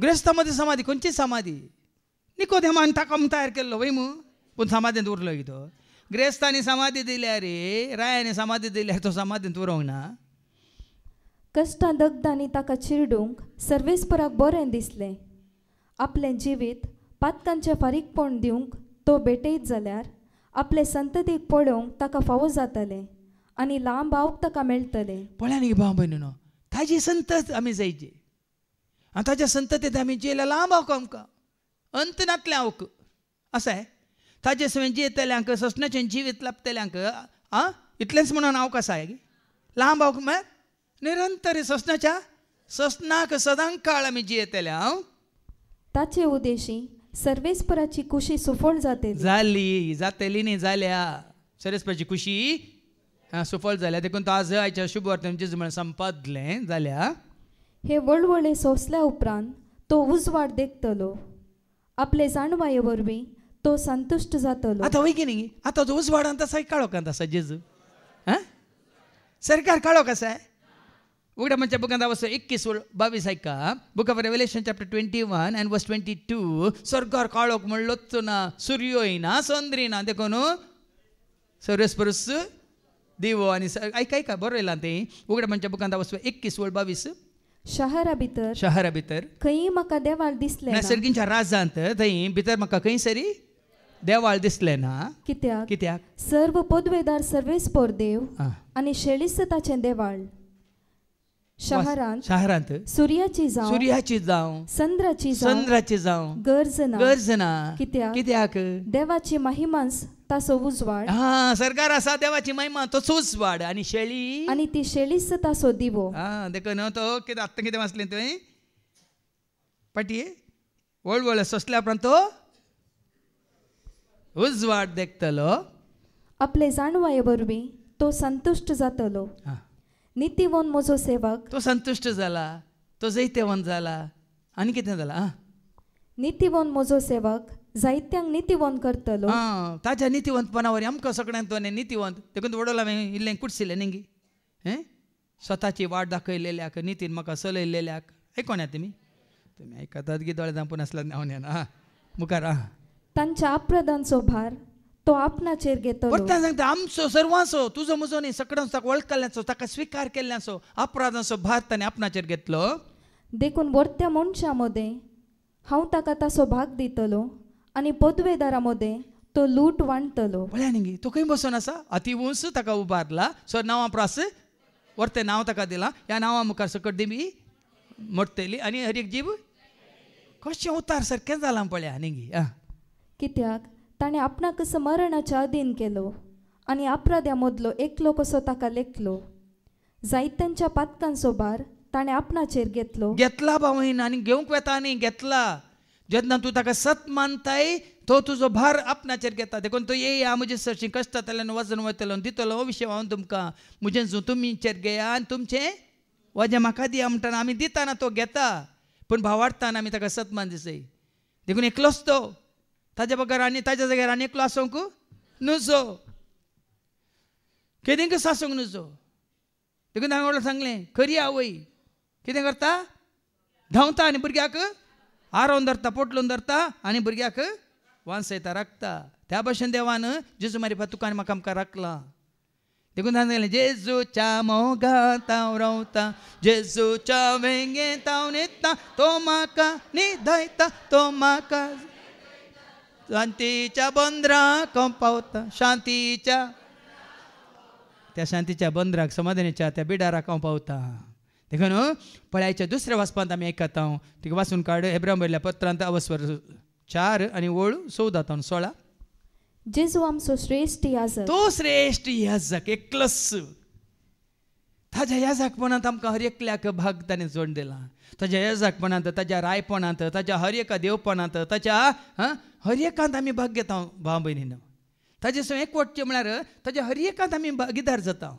ग्रेस्तामध्ये समाधी खंयची समाधी निकोदेमान ताका तयार केल्लो वय मू पूण समाधींत उरलो तो ग्रेस्तांनी समाधी दिल्या रे रायानी समाधी दिल्यार तो समाधींत उरोंक ना कश्टां दगदांनी ताका चिरडूंक सर्वेस्पराक बरें दिसलें आपलें जिवीत पातकांचें फारीकपण दिवंक तो भेटयत जाल्यार आपले संततीक पळोवंक ताका फावो जातलें आनी लांब आवक ताका मेळटलें पळया न्ही भाव भयणीनो ताजी संतत आमी जायची आनी ताच्या संततींत आमी जियेल्या लांब आवक आमकां अंत नातलें आवक अशें ताजे सवय जियेतल्यांक ससण्याचें जिवीत लाभतल्यांक इतलेंच म्हणून आवक आसा लांब आवक म्हळ्यार निरंतर ससनाक सदांच काळ आमी जियेतले हांव ताचे उद्देशी सर्वेस्पराची खुशी सुफळ जातली न्ही जाल्या सर्वेस्पराची खुशी सुफळ जाल्या देखून तो आज आयच्या शुभ वर्तन जेजू म्हण संपादलें जाल्या हे वळवळे सोंसल्या उपरांत तो उजवाड देखतलो आपले जाणवाये वरवीं तो संतुश्ट जातलो आतां वय की न्ही आतां तो उजवाडांत आसा काळोखांत आसा जेजू सरकार काळोख आसा उगडामाच्या बुकांत वचो 21-22 ऐका book of revelation chapter 21 and verse 22 सरकार काळोख म्हणलोच ना सूर्य येना चंद्र येना देखून सर्वेस्परूस दिवो आनी ऐका बरो येयलां तें उगडामाच्या बुकांत वचो 21-22 शहरा भितर खंय म्हाका देवाळ दिसलें ना सर्गींच्या राजांत थंय भितर म्हाका खंय सरी देवाळ दिसलें ना कित्याक सर्व पदवेदार सर्वेस्पर देव आनी शेळिस्ताचें देवाळ शहरांत सूर्याची जावं चंद्राची जावं गर्जना कित्याक देवाची महिमांस तासो उजवाड सरकार आसा देवाची महिमा तोच उजवाड आनी शेळी आनी ती शेळीच तासो दिवो देखून तो कितें आत्तां कितें वाचलें तुवें पाटी वळवळ सोंसल्या उपरांत तो उजवाड देखतलो आपले जाणवाये वरवीं तो संतुश्ट जातलो नितीवन म्हजो सेवक तो संतुश्ट जाला तो जैतेवन जाला आनी कितें जाला नितीवन म्हजो सेवक जायत्यांक नितीवन करतलो ताच्या नितीवंतपणा वरी आमकां सगळ्यांत नितीवंत देखून वडोला हांवें इल्लें कुडसिल्लें न्ही स्वताची वाट दाखयलेल्याक नितीन म्हाका चलयलेल्याक आयकोन्या तुमी आयकतात गी दोळे जांपून आसला ना मुखार तांच्या अपराधांचो भार तो आपणाचेर घेतलो परत सांगता आमचो सर्वांचो तुजो म्हजो न्ही सगळ्यांचो ताका वळखल्ल्याचो ताका स्विकार केल्ल्याचो अपराधांचो भार ताणें आपणाचेर घेतलो देखून वर्त्या मनशा मदें हांव ताका ताचो भाग दितलो आनी पदवेदारा मदें तो लूट वांडटलो पळया न्ही तो खंय बसून आसा अतिवंश ताका उबारला सो नांवां प्रास वर्ते नांव ताका दिलां ह्या नांवा मुखार सकट दिमी मोडटली आनी हर एक जीव कशें उतार सारकें जालां पळया न्ही कित्याक ताणें आपणाक मरणाच्या अधीन केलो आनी अपराध्या मदलो एकलो कसो ताका लेखलो जायत्यांच्या पातकांचो भार ताणें आपणाचेर घेतला भावईन आनी घेवंक वेता न्ही घेतला जेन्ना तूं ताका सत मानताय तो तुजो भार आपणाचेर घेता देखून तो येया म्हजे सरशी कश्ट जातल्यान वजन वयतलो दितलो हो विशय हांव तुमकां म्हजें जो तुमीचेर घेया आनी तुमचें वजें म्हाका दिया म्हणटाना आमी दिताना तो घेता पूण भावार्थान आमी ताका सतमान दिसय देखून एकलोच तो ताज्या बगर आनी ताज्या जाग्यार आनी एकलो आसूंक नजो केदींक आसूंक नजो देखून हांवें सांगलें खरी आवय कितें करता धांवता आनी भुरग्याक आरोवन धरता पोटलून धरता आनी भुरग्याक वांसयता राखता त्या भशेन देवान जेजू मारी तुका आनी म्हाका आमकां राखलां देखून सांगलें जेजूच्या मोगांत हांव रावता जेजूच्या वेंगेंत हांव न्हिदता तो म्हाका न्हिदयता तो म्हाका शांतीच्या बंदराक पावता शांतीच्या त्या शांतीच्या बंदराक समाधानाच्या त्या बिडाराक हांव पावता देखून पळयाच्या दुसऱ्या वाचपांत आमी आयकता तिका वाचून काड हेब्रांत बरयल्ल्या पत्रांत अवस्वर 4 आनी ओळ 14-16 जेजू आमचो श्रेष्ठ याजक तो श्रेष्ठ याजक एकलोच ताज्या याजकपणांत आमकां हर एकल्याक भाग ताणें जोड दिला ताज्या याजकपणांत ताज्या रायपणांत ताज्या हर एका देवपणांत ताच्या हर एकांत आमी भाग घेता भाव भयणीनो ताजे सो एकवटचें म्हळ्यार ताज्या हर एकांत आमी भागीदार जाता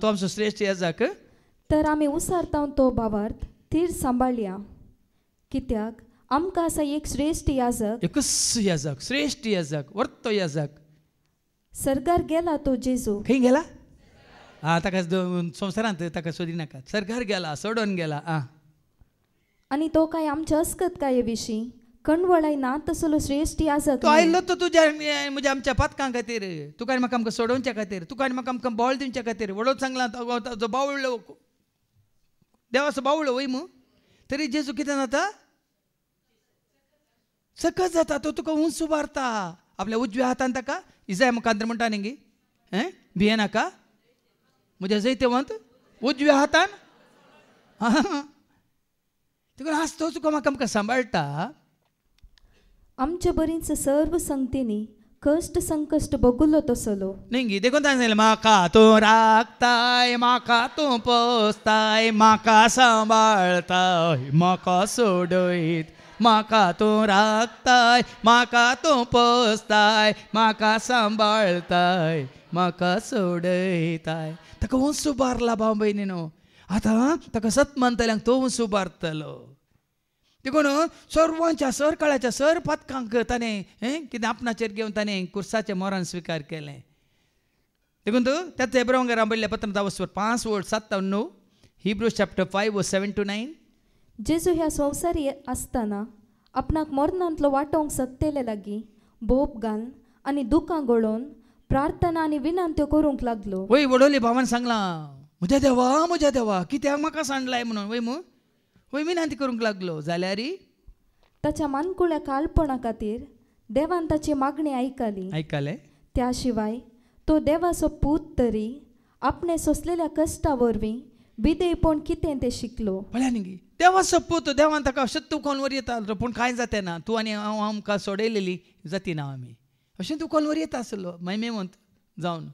तो आमचो श्रेष्ठ याजक तर आमी उसारता तो भावार्थ तीर सांबाळया कित्याक आमकां आसा एक श्रेष्ठ याजक एकच याजक श्रेष्ठ याजक वर्तो याजक सरकार गेला तो जेजू खंय गेला ताका संवसारांत ताका सोदी नाका सरकार गेला सोडून गेला आणि तो काय आमच्या अस्कत काय विशीं कणवळाय ना तसलो श्रेश्ठ याजक तो आयलो तो तुझ्या म्हणजे आमच्या पातकां खातीर तुका म्हाका आमकां सोडोवच्या खातीर तुका म्हाका आमकां बॉल दिवच्या खातीर वडोत सांगला जो बावळलो देवाचो बावळो वय मू तरी जेजू कितें जाता सकत जाता तो तुका उंच उबारता आपल्या उजव्या हातान ताका इजाय मुखांतर म्हणटा न्ही भिये नाका म्हज्या जैतेवंत उजव्या हातान देखून आज तो तुका म्हाका आमकां सांबाळटा आमच्या बरींच सर्व संगतींनी कष्ट संकश्ट बगुल्लो तसलो न्ही देखून सांगलें म्हाका तूं राखताय म्हाका तूं पोसताय म्हाका सांबाळताय म्हाका सोडयत म्हाका तूं राखताय म्हाका तूं पोसताय म्हाका सांबाळताय म्हाका सोडयताय ताका वंस उबारला भाव भयणीनो आतां ताका सत मानतल्यांक तो वंस उबारतलो देखून सर्वांच्या सर काळाच्या सर पथकांक ताणें कितें आपणाचेर घेवन ताणें कुर्साचें मरण स्विकार केलें देखून तूं त्याच हेब्रावांक राबयल्ल्या पत्र 5:7-9 Hebrews chapter 5:7-9 जेजू ह्या संवसारी आसतना आपणाक मरणांतलो वाटोवंक सकतेले लागीं भोप घालन आनी दुखां गळोवन प्रार्थना आनी विनंत्यो करूंक लागलो वय वडोली भावान सांगलां म्हज्या देवा कित्याक म्हाका सांडलाय म्हणून वय मू वय विनंती करूंक लागलो जाल्यार ताच्या मानकुळ्या काळपणा खातीर देवान ताची मागणी आयकले त्या शिवाय तो देवाचो पूत तरी आपणे सोंसलेल्या कश्टा वरवीं विधेयपण कितें तें शिकलो म्हळ्यार न्ही देवाचो पूत देवान ताका अशें दुखोवन वर येता पूण कांय जाते ना तूं आनी हांव आमकां सोडयलेली जाती ना आमी अशें दुखोवन वर येता आसलो महिमेवंत जावन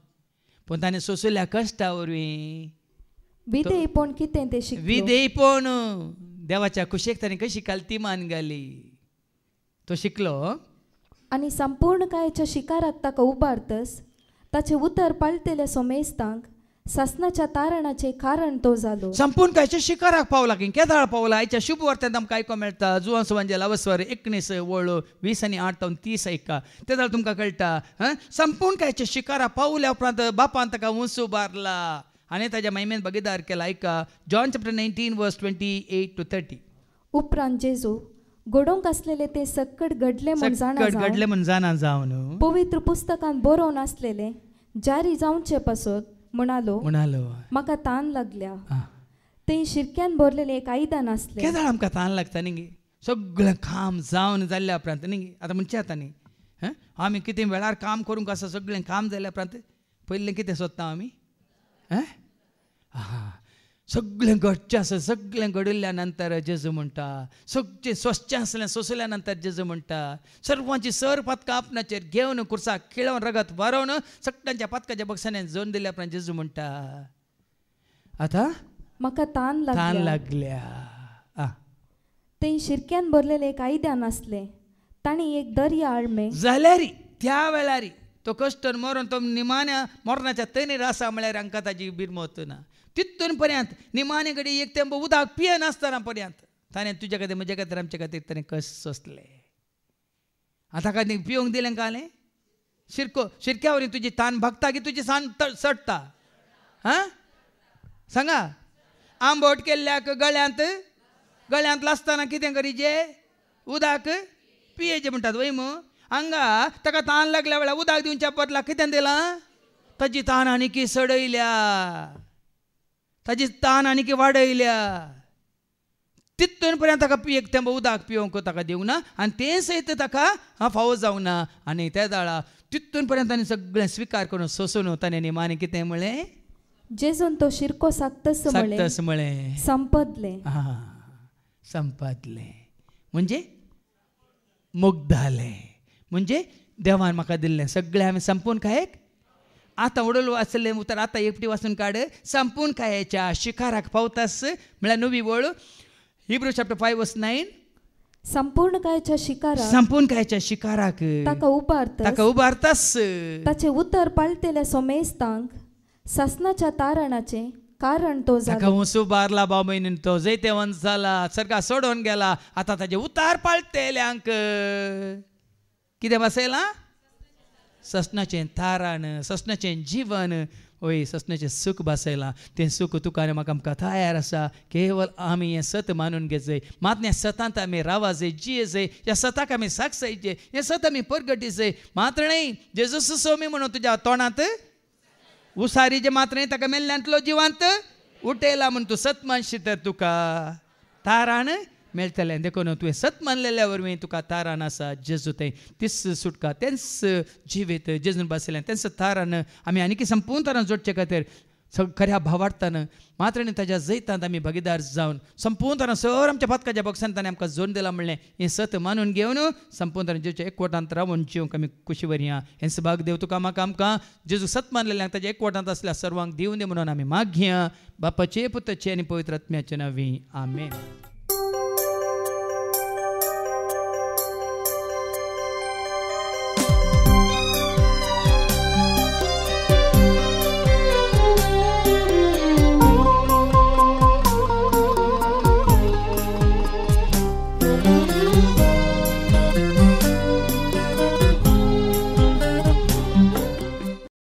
पूण ताणें सोंसल्या कश्टा वरवीं विधेयपण कितें तें शिकलो विधेयपण देवाच्या कुशेक ताणें कशी कालती मान घाली तो शिकलो आनी संपूर्ण कायाच्या शिकाराक ताका उबारतस ताचे उतर पळतेले सोमेस्तांक सासनाच्या तारणाचे कारण तो जालो संपूर्ण कायच्या शिकाराक पावला की केदाळ पावला आयच्या शुभ वार्त्यांत आमकां आयको मेळटा जुवान सुवांजे लावस्वर 19 वळो 20:8-30 ऐका तेदाळ तुमकां कळटा संपूर्ण कायच्या शिकाराक पावल्या उपरांत बापान ताका उंच उबारला आनी ताच्या महिमेन भागीदार केला ऐका जॉन चॅप्टर 19:28-30 उपरांत जेजू घडोवंक आसलेले ते सक्कट घडले म्हण जाणा जावन पवित्र पुस्तकांत बरोवन आसलेले जारी जावचे पासत म्हणालो म्हाका तान लागल्या ते शिरक्यान भरलेले एक आयदान आसले केदाळ आमकां तान लागता न्ही सगळें काम जावन जाल्ल्या उपरांत न्ही आतां म्हणचे आता न्ही आमी कितें वेळार काम करूंक आसा सगळें काम जाल्ल्या उपरांत पयलें कितें सोदता आमी सगळें घडचें आसा सगळें घडिल्ल्या नंतर जेजू म्हणटा सगळें स्वच्छ आसलें सोंसल्या नंतर जेजू म्हणटा सर्वांची सर पथकां आपणाचेर घेवन कुर्साक खिळोवन रगत वारोवन सगळ्यांच्या पथकाच्या बक्षांनी जोन दिल्या उपरांत जेजू म्हणटा आतां म्हाका तान लागल्या ते शिरक्यान भरलेले एक आयदान आसले ताणी एक दर्या आळमे जाल्यार त्या वेळार तो कश्ट मरून तो निमाण्या मरणाच्या तैनीर आसा म्हळ्यार हांकां ताजी बिरमत ना तितून पर्यंत निमाणे घडी एक तेंप उदक पिये नासतना पर्यंत ताणें तुज्या खातीर म्हज्या खातीर आमच्या खातीर ताणें कश्ट सोंसले आतां काय पिवंक दिलें कालें शिरक्या वरी तुजी तान भगता की तुजी सान सडटा सांगा आंबट केल्ल्याक गळ्यांत लासतना कितें करीचे उदक पियेचें म्हणटात वय मू हांगा ताका तान लागल्या वेळार उदक दिवच्या बदला कितें दिलां ताजी तान आनीक सडयल्या ताजी तान आनीक वाडयल्या तितून पर्यंत ताका एक तेंप उदक पिवंक ताका दिवंक ना आनी तें सयत ताका फावो जावंक ना आनी त्या दाळा तितून पर्यंत ताणें सगळें स्विकार करून सोंसून ताणें निमाणें कितें म्हळें जेजून तो शिरको साकतस म्हळें संपदलें म्हणजे मुग्धालें म्हणजे देवान म्हाका दिल्लें सगळें हांवें संपून कांयक आतां उडोल वाचलें उतर आतां एकटी वाचून काड संपूर्ण कायाच्या शिकाराक पावतास म्हळ्यार 9वी वळ Hebrews chapter 5:9 संपूर्ण कायाच्या शिकाराक ताका उबारतास ताचे उतर पळतेले सोमेस्तांक सासनाच्या तारणाचे कारण तो ताका उबारला बाव म्हयन तो जैतेवंत जाला सरकार सोडून गेला आतां ताजे उतार पळतेल्यांक कितें बसयलां ससनाचें तारण ससनाचें जीवन होय ससण्याचें सूख भासयलां तें सूख तुका आनी म्हाका आमकां तयार आसा केवळ आमी हें सत मानून घेवचें मात ह्या सतांत आमी रावाचें जियेचें ह्या सताक आमी सागसायचें हें सत आमी परगटीचें मात्र न्ही जेजूस सोमी म्हणून तुज्या तोंडांत उसारी जे मात्र न्ही ताका मेल्ल्यांतलो जिवांत उठयला म्हूण तूं सत मानशी तर तुका तारान मेळटलें देखून तुवें सत मानलेल्या वरवीं तुका तारान आसा जेजू तें तीच सुटका तेंच जिवीत जेजून बसयलें तेंच तारान आमी आनी संपूर्ण तरान जोडचे खातीर खऱ्या भावार्थान मात्र न्ही ताज्या जैतांत आमी भागीदार जावन संपूर्ण तरान सर आमच्या पथकाच्या बॉक्सान ताणें आमकां जोडून दिलां म्हणलें हें सत मानून घेवन संपूर्ण तरान जेवच्या एकवटांत रावून जिवंक आमी खुशी वरया हें सभाग देव तुका म्हाका आमकां जेजू सत मानलेल्यांक ताच्या एकवटांत आसल्या सर्वांक दिवूं दी म्हणून आमी मागया बापाचे पुताचे आनी पवित्र आत्म्याचे नांवी आमेन.